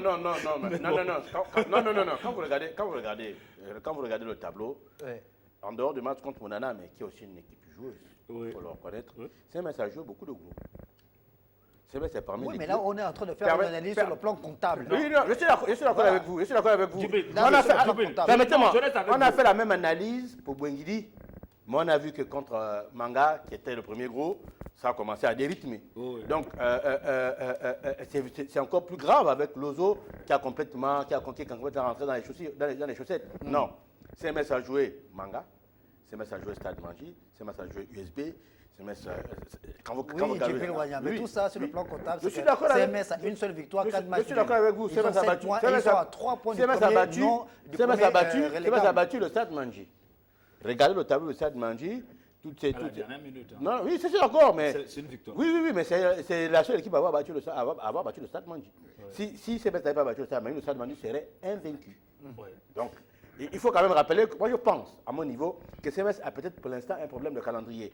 Quand vous regardez le tableau, Ouais. en dehors du match contre Mounana, mais qui est aussi une équipe joueuse, Oui. il faut le reconnaître, Oui. CMS a joué beaucoup de groupes. CMS est parmi Oui, les mais là, groupes. on est en train de faire Permet- une analyse per- sur le plan comptable. Oui, non, je suis d'accord avec vous. Je suis d'accord avec vous. Djibril, Là, On a sur le fait- plan comptable. Permettez-moi, Non, je reste avec on a vous. fait la même analyse pour Bouengidi, mais on a vu que contre Manga, qui était le premier gros, ça a commencé à dérythmer. Oui. Donc, c'est encore plus grave avec Lozo qui a complètement rentré dans les chaussettes. Non, CMS a joué Manga, CMS a joué Stade Manji, CMS a joué USB, CMS... quand vous Oui, regardez- Djibril Wanya, mais Oui, tout ça sur le oui. plan comptable, Je c'est suis que d'accord avec- CMS a une seule victoire, Je 4 suis- matchs. je suis d'accord avec vous. Ils ont 7 points et ils sont à 3 points du CMS a premier, battu, non, du CMS premier, a battu, CMS a relégable. battu le Stade Manji. Regardez le tableau du Stade Manji. À la dernière minute. hein. Non, oui, c'est d'accord, mais... C'est une victoire. Oui, mais c'est la seule équipe à avoir battu le Stade Manji. Si CMS n'avait pas battu le Stade Manji, le Stade Manji serait invaincu. Ouais. Donc, il faut quand même rappeler que moi je pense, à mon niveau, que CMS a peut-être pour l'instant un problème de calendrier.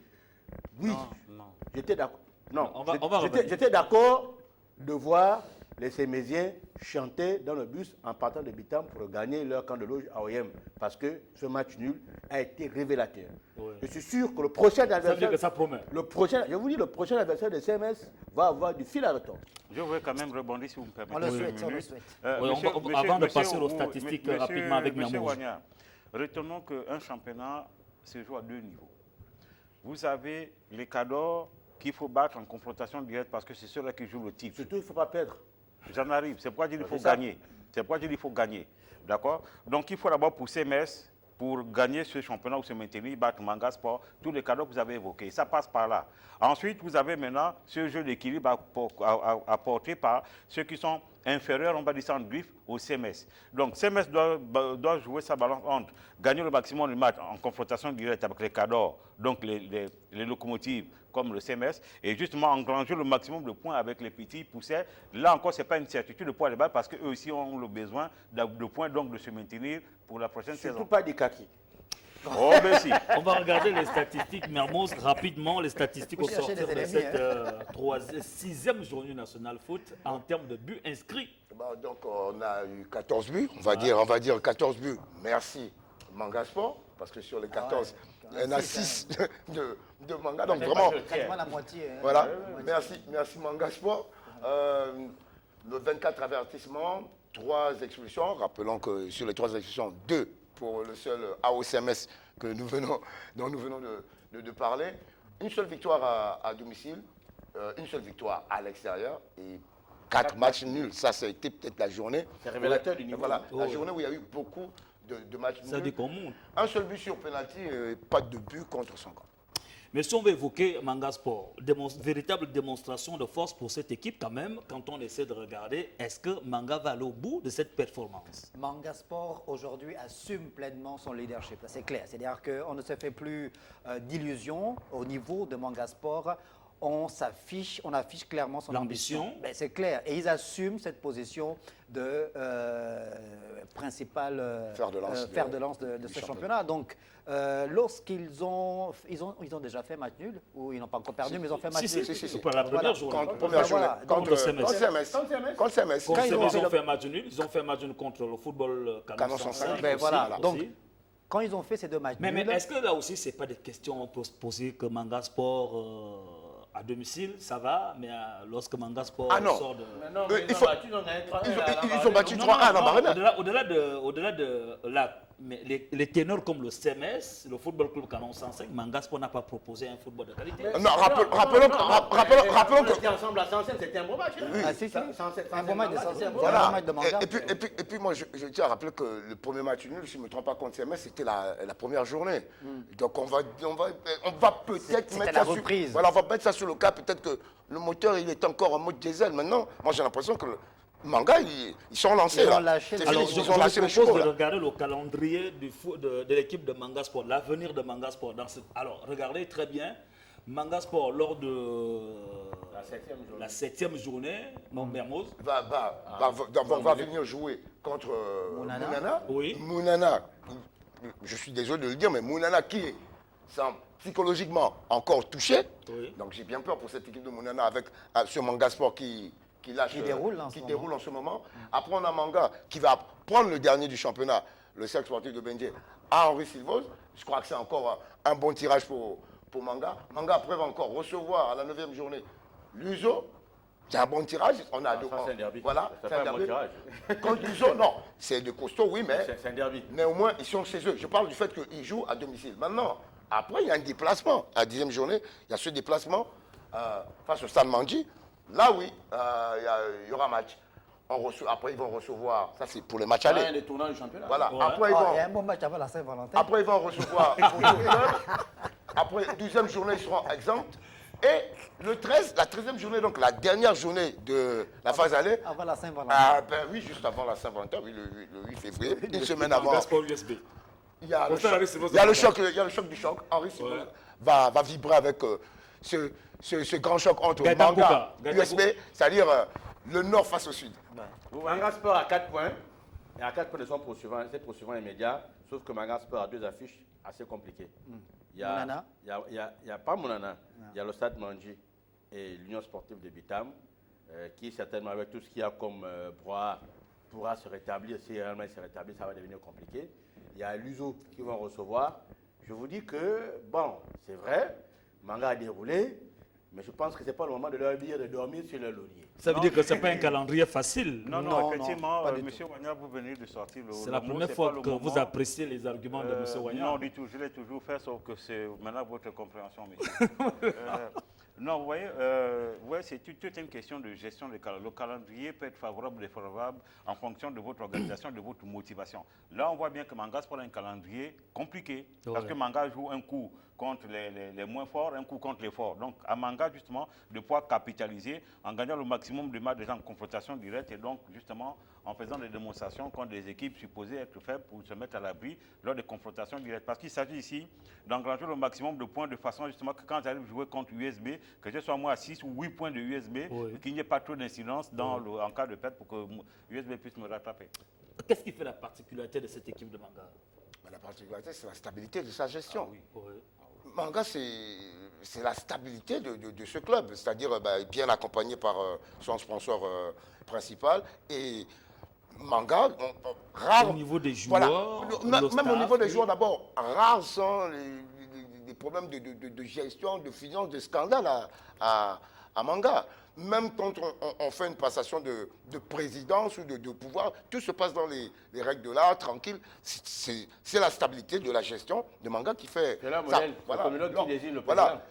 Oui, Non. j'étais d'accord. Non, On va revenir. j'étais d'accord de voir les Sémésiens chanter dans le bus en partant de Bitam pour gagner leur camp de loge à OM. Parce que ce match nul a été révélateur. Ouais. Je suis sûr que le prochain Ça veut dire adversaire... que ça promet. Je vous dis, le prochain adversaire de CMS va avoir du fil à retordre. Je veux quand même rebondir si vous me permettez. On le une souhaite, on le minute. souhaite. Oui, avant de passer aux statistiques rapidement avec Monsieur Mermoz. Wanya, retenons qu'un championnat se joue à 2 niveaux. Vous avez les cadors qu'il faut battre en confrontation directe parce que c'est ceux-là qui jouent le titre. Surtout, il ne faut pas perdre. J'en arrive. C'est pourquoi il faut C'est ça. gagner. C'est pourquoi il faut gagner. D'accord? Donc il faut d'abord pour CMS, pour gagner ce championnat ou se maintenir, battre Manga Sport, tous les cadeaux que vous avez évoqués. Ça passe par là. Ensuite, vous avez maintenant ce jeu d'équilibre apporté par ceux qui sont inférieurs, on va dire ça en griffe, au CMS. Donc CMS doit jouer sa balance entre gagner le maximum de matchs en confrontation directe avec les cadors, donc les locomotives comme le CMS, et justement engranger le maximum de points avec les petits poussés. Là encore, ce n'est pas une certitude de poids de balle parce qu'eux aussi ont le besoin de points, donc de se maintenir pour la prochaine Surtout saison. pas des kaki. Oh, ben si. On va regarder les statistiques, Mermoz, rapidement, les statistiques Vous au cherchez sortir des de ennemis, cette 6e journée nationale foot en termes de buts inscrits. Bah, donc on a eu 14 buts, on va dire 14 buts. Merci Manga Sport, parce que sur les 14, il y en a 6 de Manga. Donc vraiment, Quasiment la moitié. hein. voilà, La moitié. merci Manga Sport. Le 24 avertissements, 3 expulsions. Rappelons que sur les 3 expulsions, 2 pour le seul AOCMS dont nous venons de parler. Une seule victoire à domicile, une seule victoire à l'extérieur et 4 matchs nuls. Ça a été peut-être la journée. C'est révélateur du niveau. Voilà, la Oh. journée où il y a eu beaucoup de matchs Ça nuls. dit qu'on monte. Un seul but sur penalty, pas de but contre son camp. Mais si on veut évoquer Manga Sport, véritable démonstration de force pour cette équipe quand même, quand on essaie de regarder, est-ce que Manga va aller au bout de cette performance? Manga Sport aujourd'hui assume pleinement son leadership, ça, c'est clair. C'est-à-dire qu'on ne se fait plus d'illusions au niveau de Manga Sport. on affiche clairement son ambition. L'ambition. Ben, c'est clair. Et ils assument cette position de principal fer de lance de ce championnat. Donc, lorsqu'ils ont déjà fait match nul, ou ils n'ont pas encore perdu, mais ils ont fait match nul. Si. Pour la première journée. Contre CMS. Contre CMS. Quand ils ont fait match nul, ils ont fait match nul contre le football Canon 105. Ben, voilà. Aussi. Donc, quand ils ont fait ces deux matchs Mais nuls... est-ce que là aussi, ce n'est pas des questions posées que Manga Sport à domicile, ça va, mais lorsque Manga Sport sort de... Non, Ils ils ont battu 3-1 à Lambaréné. Au-delà de là, mais les ténors comme le CMS, le Football Club Canon 105, Manga Sport n'a pas proposé un football de qualité. Non, rappelons que... C'était ensemble à 105, c'était un bon match. Ah, si. Un bon match de Sancerre. Voilà. Un bon match de Manga. Et puis moi, je tiens à rappeler que le premier match nul, si je ne me trompe pas, contre CMS, c'était la première journée. Donc on va peut-être mettre la ça sur... reprise. Voilà, on va mettre ça sur le cas. Peut-être que le moteur, il est encore en mode diesel. Maintenant, moi, j'ai l'impression que le Manga, ils sont lancés. Ils ont là. lâché. C'est Alors, fini, je ils ont lâché les chevaux. propose de là. regarder le calendrier de l'équipe de Manga Sport, l'avenir de Manga Sport. Alors, regardez très bien, Manga Sport, lors de la 7e journée, Mermoz, va venir jouer contre Mounana. Oui. Mounana, je suis désolé de le dire, mais Mounana qui semble psychologiquement encore touché. Oui. Donc j'ai bien peur pour cette équipe de Mounana avec ce Manga Sport qui déroule en ce moment. Après, on a Manga qui va prendre le dernier du championnat, le cercle sportif de Bendié, à Henri Silvos. Je crois que c'est encore un bon tirage pour Manga. Manga après va encore recevoir à la 9e journée l'USO. C'est un bon tirage. On a c'est un derby. Voilà, C'est c'est un pas un bon derby. tirage. Contre l'USO, non. C'est de costaud, oui, mais C'est un derby. néanmoins, ils sont chez eux. Je parle du fait qu'ils jouent à domicile. Maintenant, après, il y a un déplacement. À la 10e journée, il y a ce déplacement face au Stade Mandi. Là, oui, il y aura match. Après, ils vont recevoir. Ça, c'est pour les matchs Il y a allés. les tournants du championnat. Voilà. Ouais. Après, Il y a un bon match avant la Saint-Valentin. ils vont recevoir. Après, 12e journée, ils seront exempts. Et le 13, la 13e journée, donc la dernière journée de la phase allée. Avant la Saint-Valentin. Oui, juste avant la Saint-Valentin, oui, le 8 février, une semaine avant. Manga Sport USB. Il y a le Pour faire choc, Henri Silvos il y a de le choc, il y a le choc du choc. Henri Silvos va vibrer avec ce grand choc entre Gaëtan Manga, Kouka. USB, c'est-à-dire le nord face au sud. Manga Sport a 4 points. Et à 4 points de son poursuivant, c'est poursuivant immédiat. Sauf que Manga Sport a 2 affiches assez compliquées. Il y a pas Mounana. Il y a le Stade Mandi et l'Union sportive de Bitam, qui certainement avec tout ce qu'il y a comme pourra se rétablir. Si réellement il se rétablit, ça va devenir compliqué. Il y a l'USO qui vont recevoir. Je vous dis que, bon, c'est vrai, Manga a déroulé, mais je pense que ce n'est pas le moment de leur dire de dormir sur leur laurier. Ça veut dire que ce n'est pas un calendrier facile. Non, effectivement, M. Wagner, vous venez de sortir le C'est la première fois que vous appréciez les arguments de M. Wagner. Non, du tout, je l'ai toujours fait, sauf que c'est maintenant votre compréhension, monsieur. Non, vous voyez, c'est toute une question de gestion de calendrier. Le calendrier peut être favorable ou défavorable en fonction de votre organisation, de votre motivation. Là, on voit bien que Manga Sport a un calendrier compliqué, parce que Manga joue un coup contre les moins forts, un coup contre les forts. Donc, à Manga, justement, de pouvoir capitaliser en gagnant le maximum de matchs déjà en confrontation directe et donc, justement, en faisant des démonstrations contre des équipes supposées être faibles pour se mettre à l'abri lors des confrontations directes. Parce qu'il s'agit ici d'engranger le maximum de points de façon, justement, que quand j'arrive à jouer contre USB, que je sois moi à 6 ou 8 points de USB, qu'il n'y ait pas trop d'incidence en cas de perte pour que USB puisse me rattraper. Qu'est-ce qui fait la particularité de cette équipe de Manga? La particularité, c'est la stabilité de sa gestion. Oui. Manga, c'est la stabilité de ce club, c'est-à-dire bien accompagné par son sponsor principal. Et Manga, rare. Au niveau des joueurs, même au niveau des joueurs d'abord, rares sont les problèmes de gestion, de finance, de scandale à Manga. Même quand on fait une passation de présidence ou de pouvoir, tout se passe dans les règles de l'art, tranquille. C'est la stabilité de la gestion de Manga qui fait. C'est là, modèle, le qui désigne le président.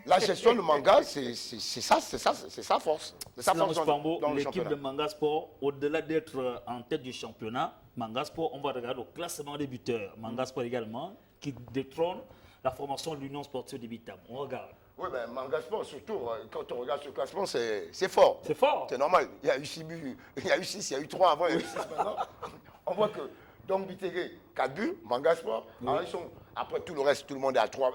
La gestion de Manga, c'est sa force. C'est sa force dans le l'équipe championnat. de Manga Sport, au-delà d'être en tête du championnat, Manga Sport, on va regarder au classement des buteurs. Manga Sport également, qui détrône la formation de l'Union sportive de Bitam. On regarde. Oui, mais Manga Sport, surtout, quand on regarde ce classement, c'est fort. C'est fort. C'est normal. Il y a eu 6 buts, il y a eu 6, il y a eu 3 avant, il y a eu 6 maintenant. On voit que donc Bitege, 4 buts, Manga Sport. Alors, après tout le reste, tout le monde est à 3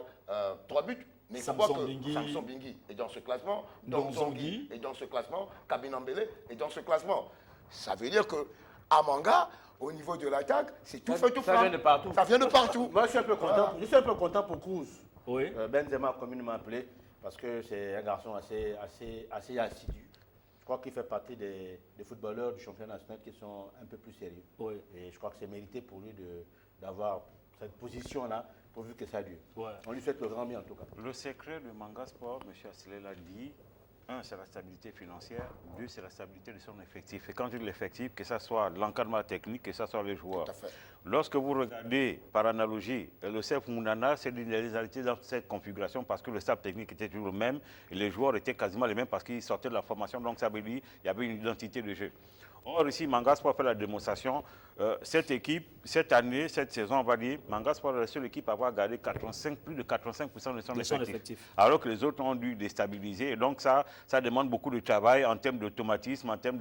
buts. Mais il faut voir Samson que Bingui. Samson Bingui est dans ce classement, Donzongui Donzongui est dans ce classement, Kabinambele est dans ce classement. Ça veut dire que à Manga, au niveau de l'attaque, c'est tout fait tout Ça flamme. vient de partout. Ça vient de partout. Moi, je suis un peu content. Je suis un peu content pour Cruz. Oui. Benzema, comme il m'a appelé, parce que c'est un garçon assez assidu. Je crois qu'il fait partie des footballeurs du championnat national qui sont un peu plus sérieux. Oui. Et je crois que c'est mérité pour lui d'avoir cette position-là, pourvu que ça dure. Ouais. On lui souhaite le grand bien en tout cas. Le secret de Manga Sport, M. Asselé l'a dit, un, c'est la stabilité financière, deux, c'est la stabilité de son effectif. Et quand je dis l'effectif, que ce soit l'encadrement technique, que ce soit les joueurs. Tout à fait. Lorsque vous regardez, par analogie, le CF Mounana, c'est l'idéalité dans cette configuration parce que le staff technique était toujours le même et les joueurs étaient quasiment les mêmes parce qu'ils sortaient de la formation, donc ça veut dire qu'il y avait une identité de jeu. Or, ici, Manga Sport fait la démonstration. Cette équipe, cette année, cette saison, on va dire, Manga Sport est la seule équipe à avoir gardé plus de 85% de son effectif. Alors que les autres ont dû déstabiliser. Et donc, ça demande beaucoup de travail en termes d'automatisme, en termes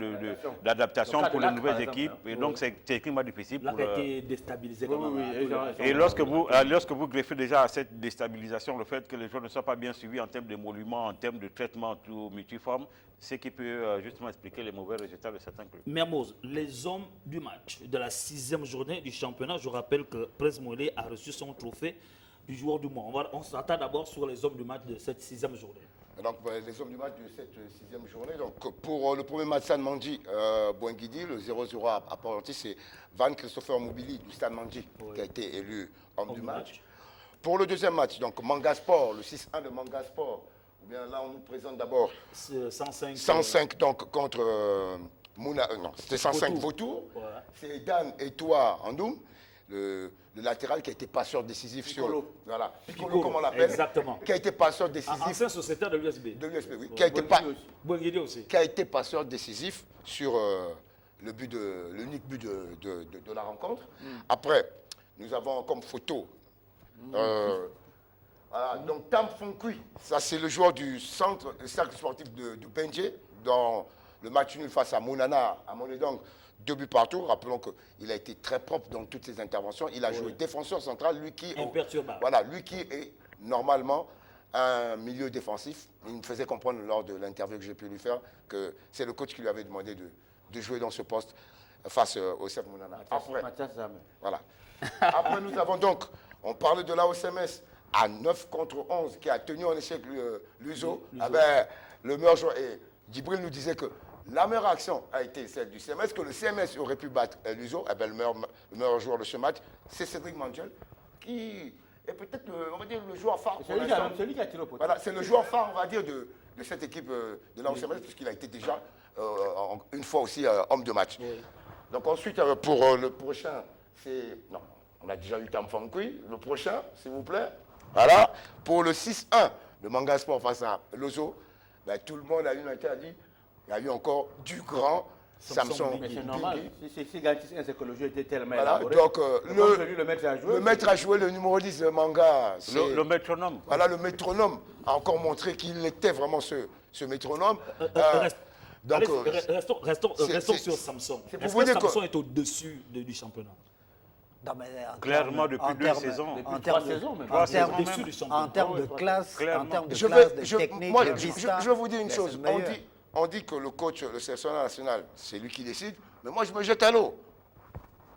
d'adaptation pour les nouvelles équipes. Et donc, c'est techniquement difficile. Là, a été déstabilisé quand même. Et lorsque vous greffez déjà à cette déstabilisation, le fait que les joueurs ne soient pas bien suivis en termes d'émoluments, en termes de traitement tout multiforme, c'est qui peut justement expliquer les mauvais résultats de certains clubs. Mermoz, les hommes du match de la 6e journée du championnat, je rappelle que Prince Moulé a reçu son trophée du joueur du mois. On s'attend d'abord sur les hommes du match de cette 6e journée. Donc, les hommes du match de cette 6e journée. Donc, pour le premier match Stade Mandi, Boinguidi, le 0-0 à Port-Gentil, c'est Van Christopher Moubili du Stade Mandi qui a été élu homme du match. Pour le deuxième match, donc Manga Sport, le 6-1 de Manga Sport, ou bien là on nous présente d'abord 105 donc, contre Mouna, non, c'était 105 Vautour. Ouais. C'est Dan Etoua Andoum, le latéral qui a été passeur décisif Piccolo. sur. Voilà, Piccolo, comme on l'appelle. Exactement. Qui a été passeur décisif. Ancien sociétaire de l'USB. De l'USB, oui. Boinguidi aussi. Qui a été passeur décisif sur l'unique but de la rencontre. Après, nous avons comme photo. Voilà, donc Tam Fonkui, ça c'est le joueur du centre sportif de Benje dans le match nul face à Mounana à Monédong, 2 buts partout. Rappelons qu'il a été très propre dans toutes ses interventions. Il a joué défenseur central, lui qui imperturbable. Voilà, lui qui est normalement un milieu défensif. Il me faisait comprendre lors de l'interview que j'ai pu lui faire que c'est le coach qui lui avait demandé de jouer dans ce poste face au CF Mounana. Voilà. Après, nous avons donc, on parlait de l'AOCMS à 9 contre 11 qui a tenu en échec l'USO. Le meilleur joueur, et Djibril nous disait que la meilleure action a été celle du CMS, que le CMS aurait pu battre l'USO. Le meilleur joueur de ce match, c'est Cédric Mandiel, qui est peut-être le joueur phare. C'est lui qui a tiré au poteau. Voilà, c'est le joueur phare, on va dire, de cette équipe de l'AOCMS, puisqu'il a été déjà une fois aussi homme de match. Oui. Donc ensuite, pour le prochain, c'est... Non, on a déjà eu Tam Fonkui. Le prochain, s'il vous plaît. Voilà. Pour le 6-1 de Manga Sport face à Lozo, tout le monde a eu interdit. Il y a eu encore du grand Samson. Mais c'est normal. Si Gantis 1, c'est que le jeu était tellement élaboré. Donc, le maître à jouer. Le numéro 10 de Manga, le métronome. Voilà, le métronome a encore montré qu'il était vraiment ce métronome. Donc, restons sur Samson. Est-ce que Samson est au-dessus du championnat? Clairement, depuis 2 saisons. Depuis 3 saisons même. En termes de classe, en termes de technique, je vais vous dire une chose. On dit que le coach, le sélectionneur national, c'est lui qui décide. Mais moi, je me jette à l'eau.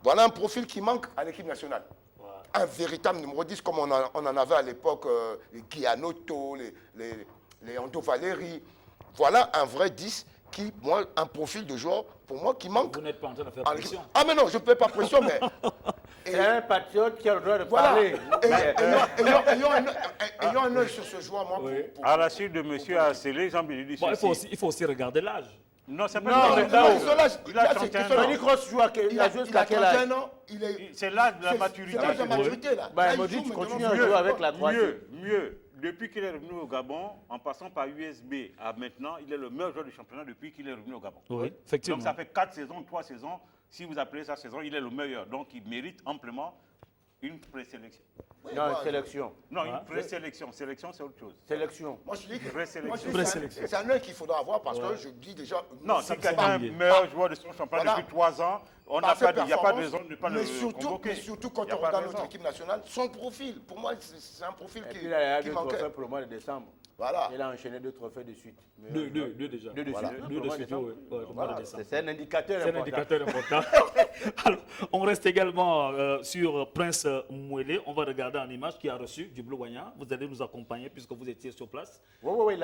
Voilà un profil qui manque à l'équipe nationale. Ouais. Un véritable numéro 10, comme on en avait à l'époque, les Kianoto, les Ando Valéry. Voilà un vrai 10 qui, moi, un profil de joueur, pour moi, qui manque. Vous n'êtes pas en train de faire pression. Ah, mais non, je ne fais pas pression, mais... C'est un patriote qui a le droit de parler. Ayant un œil sur ce joueur, moi, à la suite de M. Asselé, Jean-Bénédicte. Il faut aussi regarder l'âge. Non, c'est pas l'âge. Il a 31 ans. Il a joué à quel âge? C'est l'âge de la maturité. C'est l'âge de la maturité, là. Tu continues à jouer avec la Croatie. Mieux. Depuis qu'il est revenu au Gabon, en passant par USB à maintenant, il est le meilleur joueur du championnat depuis qu'il est revenu au Gabon. Oui, effectivement. Donc ça fait 4 saisons, 3 saisons. Si vous appelez ça saison, il est le meilleur. Donc il mérite amplement une présélection. Oui, Non, moi, sélection. Non, une présélection. Sélection, c'est autre chose. Sélection. Moi, je dis que Présélection. c'est un œil qu'il faudra avoir parce que je dis déjà. Non, si quelqu'un est meilleur joueur de son championnat Voilà. depuis 3 ans, il n'y a pas de raison de ne pas le convoquer. Mais surtout quand Il y a on pas de regarde notre raison. équipe nationale, son profil, pour moi, c'est un profil Et qui puis là, il y a deux manquait. trophées pour le mois de décembre. Voilà. Il a enchaîné 2 trophées de suite. Deux déjà. Deux de Voilà. suite. Deux Pour de le mois suite, décembre. oui. Ouais, le mois Voilà, de décembre. c'est un indicateur C'est un important. indicateur important. Alors, on reste également sur Prince Mouélé. On va regarder en image qui a reçu du Blue Wanya. Vous allez nous accompagner puisque vous étiez sur place. Oui, il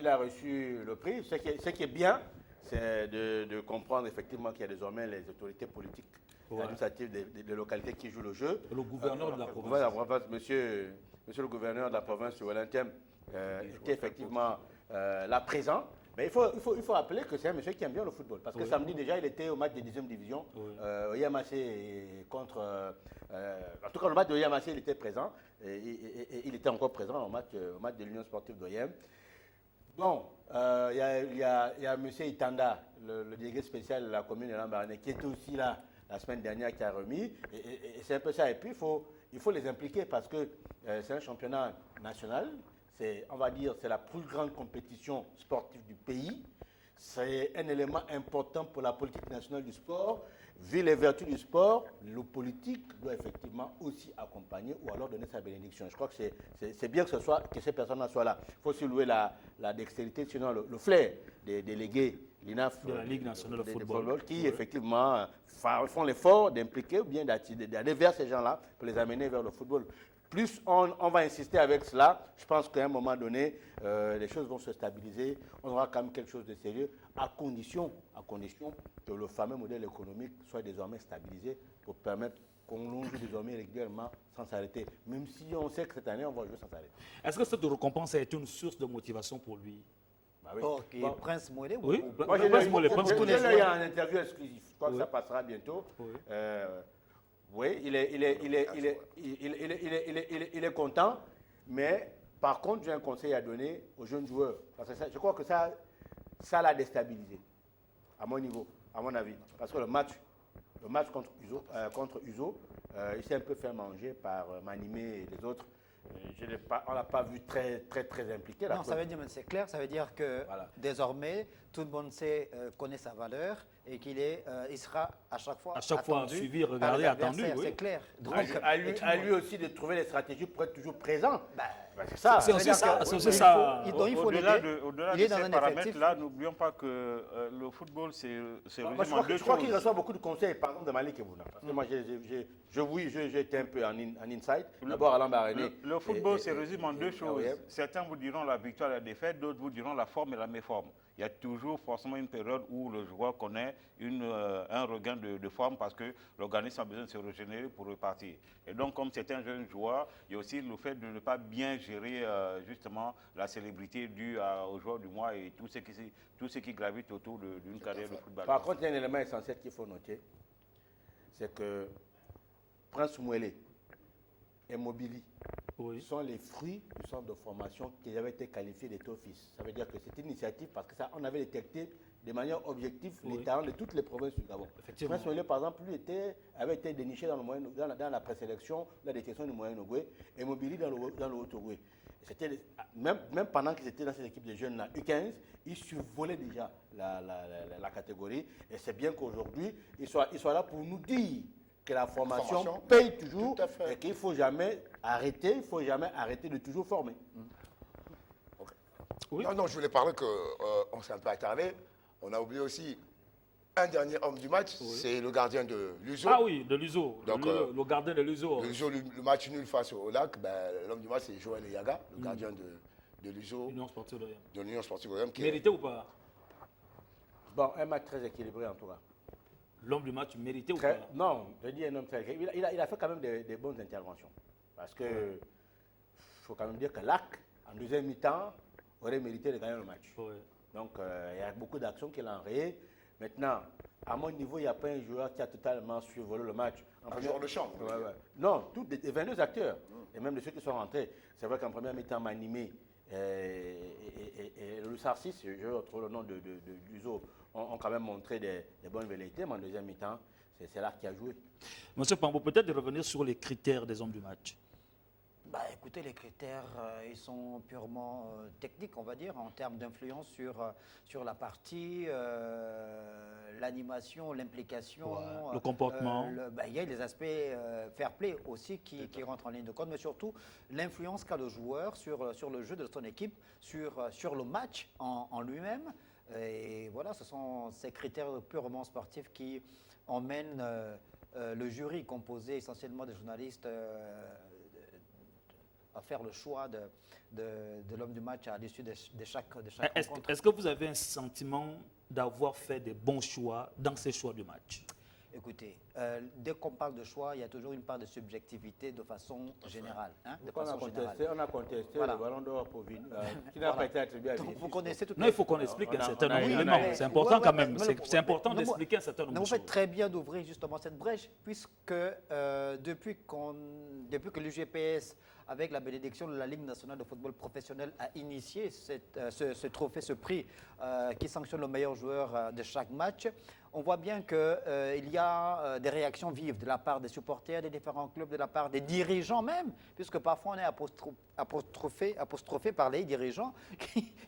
a reçu le prix. Ce qui est bien, c'est de comprendre effectivement qu'il y a désormais les autorités politiques administratives des localités qui jouent le jeu. Le gouverneur de la province. Monsieur le gouverneur de la province sur Olympienne était effectivement là présent. Mais il faut rappeler que c'est un monsieur qui aime bien le football. Parce que samedi déjà, il était au match de 10e division. Au Yamacé contre... en tout cas, le match de Yamacé, il était présent. Et il était encore présent au match de l'Union sportive d'Oyem. Bon, il y a M. Itanda, le délégué spécial de la commune de Lambaréné, qui était aussi là la semaine dernière, qui a remis. Et c'est un peu ça. Et puis, il faut les impliquer parce que c'est un championnat national. On va dire, c'est la plus grande compétition sportive du pays. C'est un élément important pour la politique nationale du sport. Vu les vertus du sport, le politique doit effectivement aussi accompagner ou alors donner sa bénédiction. Je crois que c'est bien que ces personnes-là soient là. Il faut aussi louer la dextérité, sinon le flair des délégués l'INAF de la Ligue nationale de football, qui effectivement font l'effort d'impliquer ou bien d'aller vers ces gens-là pour les amener vers le football. Plus on va insister avec cela, je pense qu'à un moment donné, les choses vont se stabiliser. On aura quand même quelque chose de sérieux, à condition que le fameux modèle économique soit désormais stabilisé pour permettre qu'on joue désormais régulièrement sans s'arrêter. Même si on sait que cette année, on va jouer sans s'arrêter. Est-ce que cette récompense a été une source de motivation pour lui? Bah oui. Prince Mouélé Oui, Moi, j'ai Prince Mouélé, Prince Mouélé. eu un interview exclusif. Je crois que ça passera bientôt. Oui, il est content, mais par contre, j'ai un conseil à donner aux jeunes joueurs. Parce que je crois que ça l'a déstabilisé, à mon niveau, à mon avis. Parce que le match contre Uzo, il s'est un peu fait manger par Manimé et les autres. On ne l'a pas vu très impliqué. Non, ça veut dire, c'est clair, ça veut dire que désormais, tout le monde connaît sa valeur et il sera à chaque fois suivi, regardé, attendu. Oui. C'est clair. Donc, à lui aussi de trouver les stratégies pour être toujours présent. C'est ça. C'est aussi ça. Il faut Au-delà l'aider. de Il est ces dans un paramètres-là, n'oublions pas que le football, c'est résumé en deux Je crois qu'il choses. reçoit beaucoup de conseils, par exemple, de Malik Ebouna. Parce que moi, j'ai été un peu en inside. D'abord à Lambaréné. Le football se résume en deux choses. oui. Certains vous diront la victoire et la défaite, d'autres vous diront la forme et la méforme. Il y a toujours forcément une période où le joueur connaît un regain de forme parce que l'organisme a besoin de se régénérer pour repartir. Et donc, comme c'est un jeune joueur, il y a aussi le fait de ne pas bien gérer justement la célébrité due au joueur du mois et tout ce qui gravite autour d'une carrière de football. Par contre, il y a un élément essentiel qu'il faut noter, c'est que Prince Mouélé et Mobili sont les fruits du centre de formation qui avait été qualifié d'État office. Ça veut dire que c'est une initiative parce que on avait détecté de manière objective les talents de toutes les provinces du Gabon. Prince Mouélé, par exemple, lui avait été déniché dans la présélection, la détection du Moyen-Ogooué, et Mobili dans le Haut-Ogooué. Même pendant qu'ils étaient dans cette équipe de jeunes-là, U15, ils survolaient déjà la catégorie. Et c'est bien qu'aujourd'hui, ils soient là pour nous dire que la formation paye toujours et qu'il ne faut jamais arrêter, de toujours former. Oui. Non, je voulais parler qu'on s'est un peu attardé. On a oublié aussi un dernier homme du match, c'est le gardien de l'USO. Ah oui, de l'USO. Donc, le gardien de l'USO. Le match nul face au LAC, l'homme du match c'est Joël Yaga, le gardien de l'USO. L'Union sportive de Riem. De l'Union sportive de Riem. Mérité ou pas? Bon, un match très équilibré en tout cas. L'homme du match mérité ou pas? Non, je dis un homme très équilibré. Il a fait quand même des bonnes interventions. Parce que faut quand même dire que LAC, en deuxième mi-temps, aurait mérité de gagner le match. Donc, il y a beaucoup d'actions qu'il a enrayées. Maintenant, à mon niveau, il n'y a pas un joueur qui a totalement survolé le match. Un joueur de champ. Non, tous les 22 acteurs, et même de ceux qui sont rentrés. C'est vrai qu'en première mi-temps, Manimé et le Sarcis, je retrouve le nom de Uzo, ont quand même montré des bonnes velléités, mais en deuxième mi-temps, c'est là qui a joué. Monsieur Pambo, peut-être de revenir sur les critères des hommes du match. Écoutez, les critères, ils sont purement techniques, on va dire, en termes d'influence sur la partie, l'animation, l'implication. Le comportement. Il y a les aspects fair play aussi qui rentrent en ligne de compte, mais surtout l'influence qu'a le joueur sur le jeu de son équipe, sur le match en lui-même. Et voilà, ce sont ces critères purement sportifs qui emmènent le jury composé essentiellement de journalistes à faire le choix de l'homme du match à l'issue de chaque rencontre. Est-ce que vous avez un sentiment d'avoir fait des bons choix dans ces choix du match? Écoutez, dès qu'on parle de choix, il y a toujours une part de subjectivité de façon générale. On a contesté Voilà. le ballon d'or pour Vini, qui n'a pas été attribué à Donc, Vinicius. vous connaissez toutes Non, les... il faut qu'on explique un certain on a nombre eu- d'éléments. on a eu- C'est important quand même. mais C'est important non, d'expliquer un certain nombre de Vous choses. faites très bien d'ouvrir justement cette brèche, puisque depuis que l'UGPS, avec la bénédiction de la Ligue nationale de football professionnel, a initié ce trophée, ce prix qui sanctionne le meilleur joueur de chaque match, on voit bien qu'il y a des réactions vives de la part des supporters des différents clubs, de la part des dirigeants même, puisque parfois on est apostrophé par les dirigeants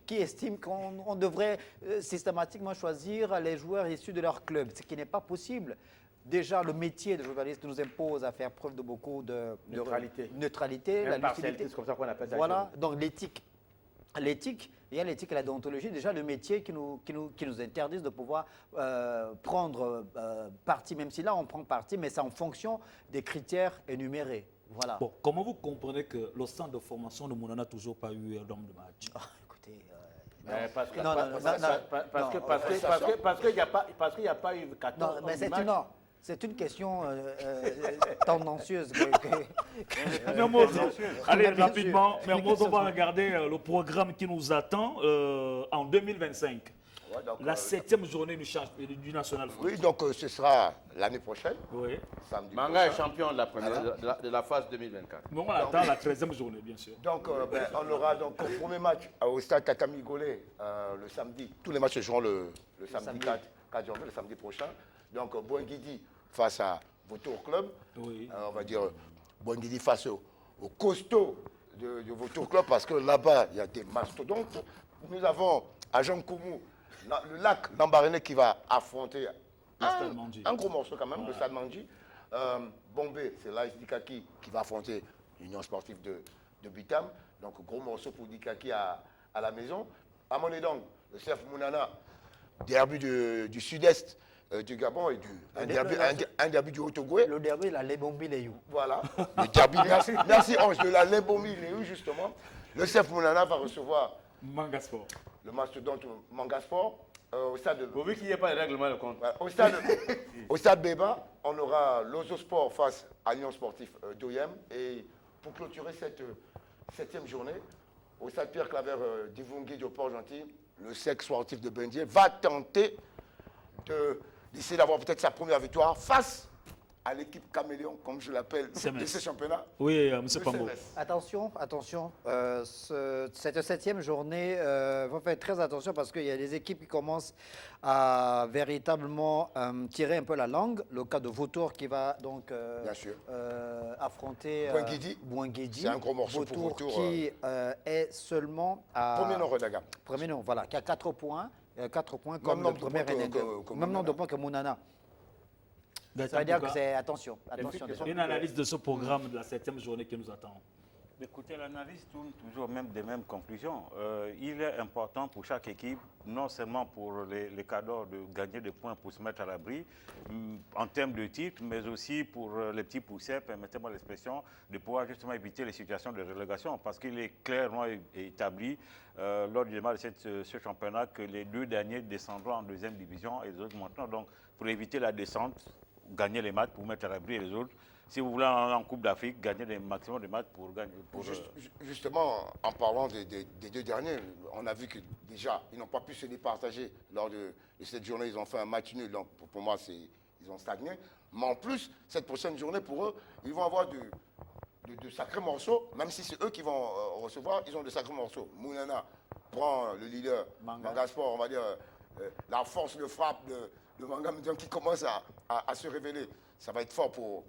qui estiment qu'on devrait systématiquement choisir les joueurs issus de leur club, ce qui n'est pas possible. Déjà, le métier de journaliste nous impose à faire preuve de beaucoup de neutralité, la Impartialité, lucidité. c'est comme ça qu'on appelle ça. Voilà, donc l'éthique, il y a l'éthique et la déontologie, déjà le métier qui nous interdisent de pouvoir prendre parti, même si là on prend parti, mais c'est en fonction des critères énumérés. Voilà. Bon, comment vous comprenez que le centre de formation de Mounana n'a toujours pas eu d'homme de match? Écoutez, Parce qu'il Non, non, non, n'y a pas eu 14 non, mais c'est une question tendancieuse. Mermoz, allez Bien rapidement, sûr. Mermoz, on va regarder le programme qui nous attend en 2025. Ouais, donc, La 7e journée du National Foot. oui, donc ce sera l'année prochaine, Oui. samedi Manga est prochain. champion de la phase 2024. Mais on attend la 13e journée, bien sûr. Donc, on aura donc un premier match au stade Takami Golé le samedi. Tous les matchs se joueront le samedi 4 janvier, le samedi prochain. Donc, Boinguidi face à Vautour Club. Oui. On va dire Boinguidi face au costaud de Vautour Club parce que là-bas, il y a des mastodontes. Nous avons à Jean Koumou, le lac Lambaréné qui va affronter Stade Mandi. un gros morceau quand même, le Stade Mandi. Bombay, c'est l'AS Dikaki qui va affronter l'Union sportive de Bitam. Donc, gros morceau pour Dikaki à la maison. À Monedong, le CF Mounana, derby du sud-est du Gabon et un derby du Haut-Togo. Le derby, la Lebombi Leyou. Voilà, le derby, merci Ange, de la Lembomi Léu justement. Le CF Mounana va recevoir Manga Sport. le mastodonte Mangasport au stade de... Pourvu qu'il n'y ait pas de règlement de compte. Au stade Béba, on aura l'Ozo Sport face à l'Union sportive d'OIM. Et pour clôturer cette 7e journée, au stade Pierre Claver d'Ivongui du Port-Gentil, le SEC sportif de Bendier va tenter d'essayer d'avoir peut-être sa première victoire face à l'équipe caméléon, comme je l'appelle, de ce championnat. Oui, M. Le Pambo. CNS. Attention, cette 7e journée, il faut faire très attention parce qu'il y a des équipes qui commencent à véritablement tirer un peu la langue. Le cas de Vautour qui va donc Bien sûr. affronter Boinguidi. C'est un gros morceau pour Vautour, qui est seulement à... Premier nom Redaga. Premier nom, voilà, qui a 4 points. 4 points Même comme le nombre de premier points que NN2. Même Mounana. nombre de points que Mounana. Ça veut dire que c'est attention. Attention. Une analyse de ce programme de la 7e journée qui nous attend. Écoutez, l'analyse tourne toujours même des mêmes conclusions. Il est important pour chaque équipe, non seulement pour les cadors de gagner des points pour se mettre à l'abri, en termes de titre, mais aussi pour les petits poussets, permettez-moi l'expression, de pouvoir justement éviter les situations de relégation. Parce qu'il est clairement établi lors du démarrage de ce championnat que les 2 derniers descendront en 2e division et les autres monteront. Donc, pour éviter la descente, gagner les matchs pour mettre à l'abri les autres. Si vous voulez en Coupe d'Afrique, gagner le maximum de matchs pour gagner. Justement, en parlant des 2 derniers, on a vu que déjà, ils n'ont pas pu se départager lors de cette journée. Ils ont fait un match nul. Donc, pour moi, ils ont stagné. Mais en plus, cette prochaine journée, pour eux, ils vont avoir de sacrés morceaux. Même si c'est eux qui vont recevoir, ils ont de sacrés morceaux. Mounana prend le leader, Mangasport, on va dire, la force de frappe de Manga qui commence à se révéler. Ça va être fort pour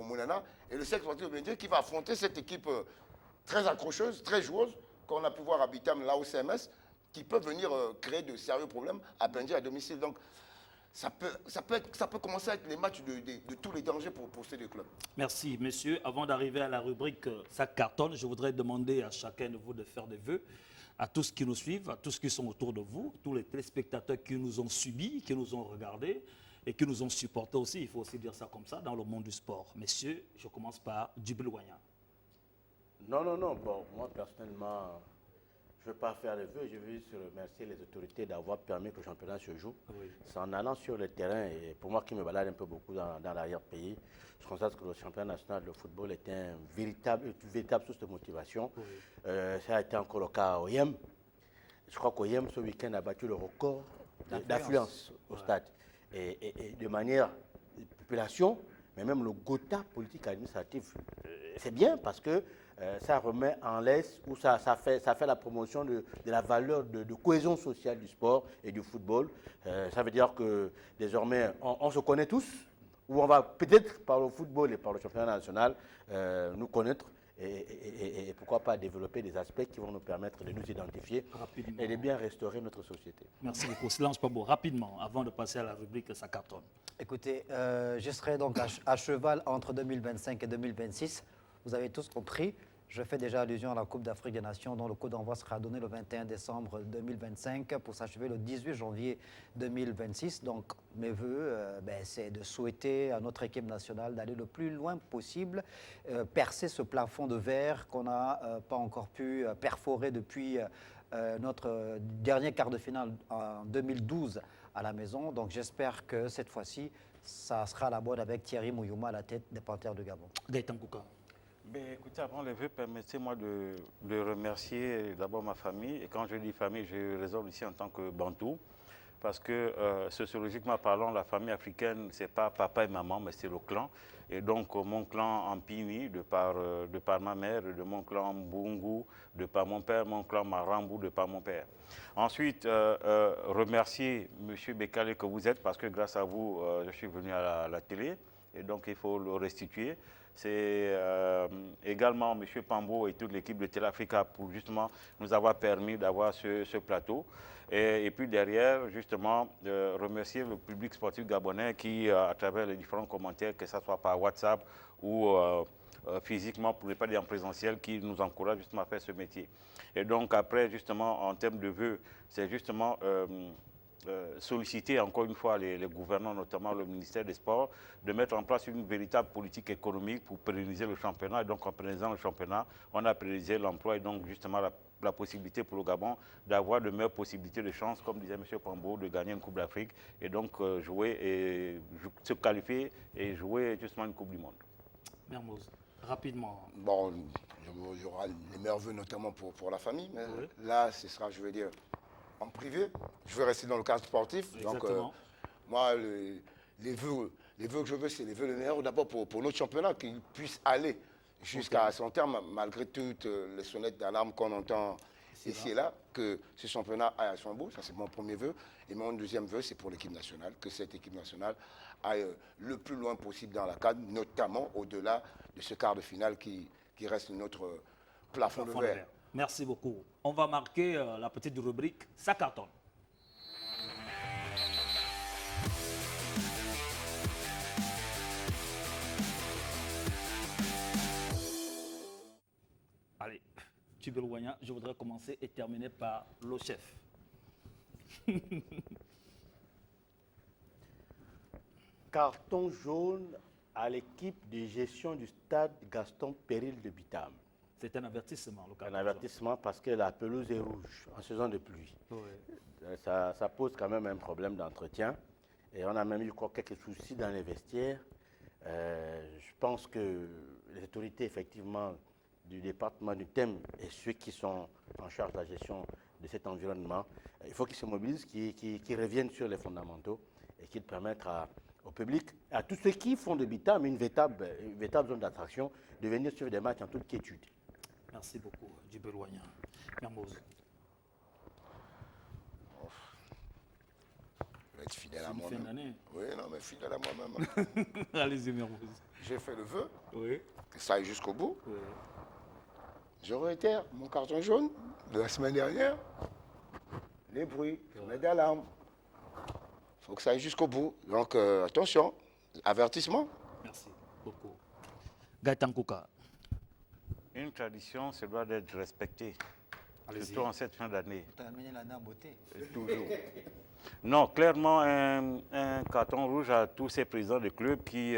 Mounana. Et le cercle sportif de Bendier qui va affronter cette équipe très accrocheuses, très joueuses, qu'on a pu voir à Bitam, là au CMS, qui peuvent venir créer de sérieux problèmes à Bendji à domicile. Donc, ça peut commencer à être les matchs de tous les dangers pour ces deux clubs. Merci, messieurs. Avant d'arriver à la rubrique ça cartonne, je voudrais demander à chacun de vous de faire des vœux, à tous qui nous suivent, à tous qui sont autour de vous, tous les téléspectateurs qui nous ont subis, qui nous ont regardés et qui nous ont supportés aussi, il faut aussi dire ça comme ça, dans le monde du sport. Messieurs, je commence par Djibril Wanya. Non. Bon, moi, personnellement, je ne veux pas faire les vœux. Je veux juste remercier les autorités d'avoir permis que le championnat se joue. Oui. C'est en allant sur le terrain, et pour moi qui me balade un peu beaucoup dans l'arrière-pays, je constate que le championnat national de football est une véritable source de motivation. Oui. Ça a été encore le cas à OIM. Je crois qu'OIM, ce week-end, a battu le record d'affluence au stade. Et de manière de population, mais même le quota politique administratif, c'est bien parce que ça remet en laisse ou ça fait la promotion de la valeur de cohésion sociale du sport et du football. Ça veut dire que désormais, on se connaît tous, ou on va peut-être par le football et par le championnat national nous connaître et pourquoi pas développer des aspects qui vont nous permettre de nous identifier et de bien restaurer notre société. Merci beaucoup. Silence Pambo, rapidement, avant de passer à la rubrique ça cartonne. Écoutez, je serai donc à cheval entre 2025 et 2026. Vous avez tous compris. Je fais déjà allusion à la Coupe d'Afrique des Nations dont le coup d'envoi sera donné le 21 décembre 2025 pour s'achever le 18 janvier 2026. Donc mes voeux, c'est de souhaiter à notre équipe nationale d'aller le plus loin possible, percer ce plafond de verre qu'on n'a pas encore pu perforer depuis notre dernier quart de finale en 2012 à la maison. Donc j'espère que cette fois-ci, ça sera la bonne avec Thierry Mouyouma à la tête des Panthères de Gabon. Gaëtan Kouka. Écoutez, avant les vœux, permettez-moi de remercier d'abord ma famille. Et quand je dis famille, je raisonne ici en tant que Bantou. Parce que sociologiquement parlant, la famille africaine, ce n'est pas papa et maman, mais c'est le clan. Et donc mon clan Ampini, de par ma mère, de mon clan Mbungu, de par mon père, mon clan Marambou, de par mon père. Ensuite, remercier M. Bekale que vous êtes, parce que grâce à vous, je suis venu à la télé. Et donc il faut le restituer. C'est également M. Pambo et toute l'équipe de Télé Africa pour justement nous avoir permis d'avoir ce plateau. Et puis derrière, justement, remercier le public sportif gabonais qui, à travers les différents commentaires, que ce soit par WhatsApp ou physiquement, pour ne pas dire en présentiel, qui nous encourage justement à faire ce métier. Et donc après, justement, en termes de vœux, c'est justement solliciter encore une fois les gouvernants, notamment le ministère des Sports, de mettre en place une véritable politique économique pour pérenniser le championnat. Et donc en pérennisant le championnat, on a pérennisé l'emploi et donc justement la possibilité pour le Gabon d'avoir de meilleures possibilités de chance, comme disait M. Pambo, de gagner une Coupe d'Afrique et donc jouer et se qualifier et jouer justement une Coupe du Monde. Mermoz, rapidement. Bon, il y aura les meilleurs vœux notamment pour la famille, mais oui. Là, ce sera, je veux dire, en privé. Je veux rester dans le cadre sportif. Exactement. Donc, moi, les vœux que je veux, c'est les vœux les meilleurs d'abord pour notre championnat, qu'il puisse aller jusqu'à son terme, malgré toutes les sonnettes d'alarme qu'on entend ici et là, que ce championnat aille à son bout. Ça, c'est mon premier vœu. Et mon deuxième vœu, c'est pour l'équipe nationale, que cette équipe nationale aille le plus loin possible dans la CAN, notamment au-delà de ce quart de finale qui reste notre plafond de verre. Merci beaucoup. On va marquer la petite rubrique « Ça cartonne ». Allez, Djibril Wanya, je voudrais commencer et terminer par le chef. Carton jaune à l'équipe de gestion du stade Gaston Péril de Bitam. C'est un avertissement. Un avertissement parce que la pelouse est rouge en saison de pluie. Oui. Ça pose quand même un problème d'entretien. Et on a même eu quelques soucis dans les vestiaires. Je pense que les autorités, effectivement, du département du thème et ceux qui sont en charge de la gestion de cet environnement, il faut qu'ils se mobilisent, qu'ils reviennent sur les fondamentaux et qu'ils permettent au public, à tous ceux qui font de Bitam une véritable zone d'attraction, de venir suivre des matchs en toute quiétude. Merci beaucoup, Djibril Wanya. Mermoz. Je vais être fidèle à moi-même. Oui, non, mais fidèle à moi-même. Allez-y, Mermoz. J'ai fait le vœu, oui, que ça aille jusqu'au bout. Oui. je réitère, mon carton jaune de la semaine dernière, les bruits, sonnettes d'alarme. Il faut que ça aille jusqu'au bout. Donc attention, avertissement. Merci beaucoup. Gaëtan Kouka. Une tradition, ça doit être respecté, surtout en cette fin d'année. Tu as amené l'année en beauté. Toujours. Non, clairement, un carton rouge à tous ces présidents de clubs qui,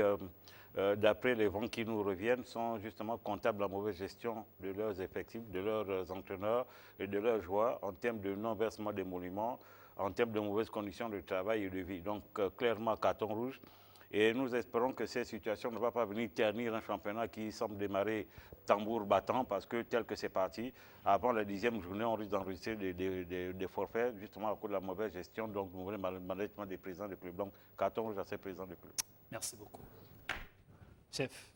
d'après les vents qui nous reviennent, sont justement comptables de la mauvaise gestion de leurs effectifs, de leurs entraîneurs et de leurs joueurs en termes de non-versement d'émoluments, en termes de mauvaises conditions de travail et de vie. Donc, clairement, carton rouge. Et nous espérons que cette situation ne va pas venir ternir un championnat qui semble démarrer tambour battant parce que tel que c'est parti, avant la 10e journée, on risque d'enregistrer des forfaits justement à cause de la mauvaise gestion, donc le mauvais management des présidents de club. Donc, carton rouge à ces présidents de club. Merci beaucoup. Chef,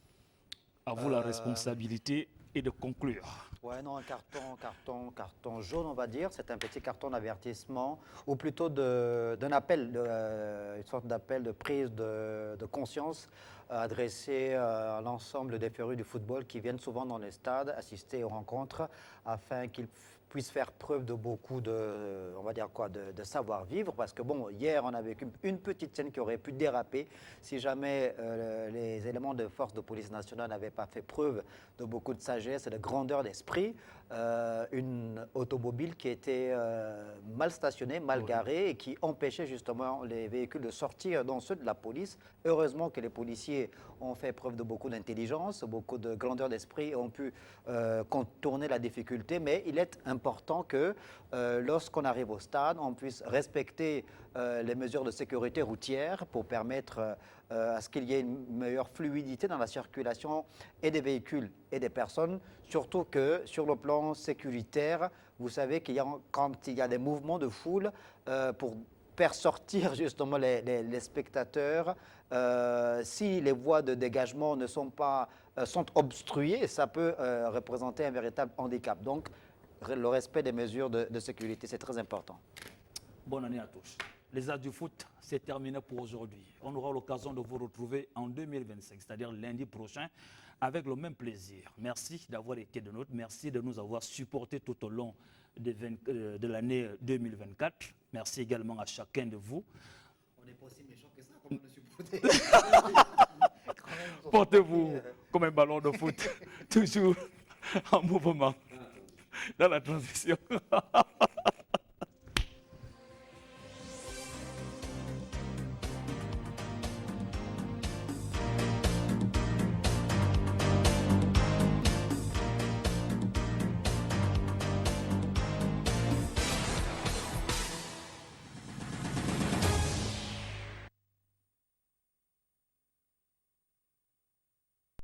à vous la responsabilité et de conclure. Ouais, non, un carton jaune, on va dire. C'est un petit carton d'avertissement, ou plutôt d'un appel, une sorte d'appel de prise de conscience adressé à l'ensemble des férus du football qui viennent souvent dans les stades assister aux rencontres afin qu'ils puissent faire preuve de beaucoup de, on va dire quoi, de savoir-vivre. Parce que bon, hier, on a vécu une petite scène qui aurait pu déraper si jamais les éléments de force de police nationale n'avaient pas fait preuve de beaucoup de sagesse et de grandeur d'esprit. Une automobile qui était mal stationnée, mal garée et qui empêchait justement les véhicules de sortir, dont ceux de la police. Heureusement que les policiers ont fait preuve de beaucoup d'intelligence, beaucoup de grandeur d'esprit et ont pu contourner la difficulté. Mais il est important que lorsqu'on arrive au stade, on puisse respecter les mesures de sécurité routière pour permettre à ce qu'il y ait une meilleure fluidité dans la circulation et des véhicules et des personnes. Surtout que sur le plan sécuritaire, vous savez quand il y a des mouvements de foule, pour faire sortir justement les spectateurs, si les voies de dégagement ne sont pas sont obstruées, ça peut représenter un véritable handicap. Donc, le respect des mesures de sécurité, c'est très important. Bonne année à tous. Les As du foot, c'est terminé pour aujourd'hui. On aura l'occasion de vous retrouver en 2025, c'est-à-dire lundi prochain, avec le même plaisir. Merci d'avoir été de nôtres. Merci de nous avoir supportés tout au long de l'année 2024. Merci également à chacun de vous. On n'est pas aussi méchant que ça, comment le supporter. Portez-vous comme un ballon de foot, toujours en mouvement, dans la transition.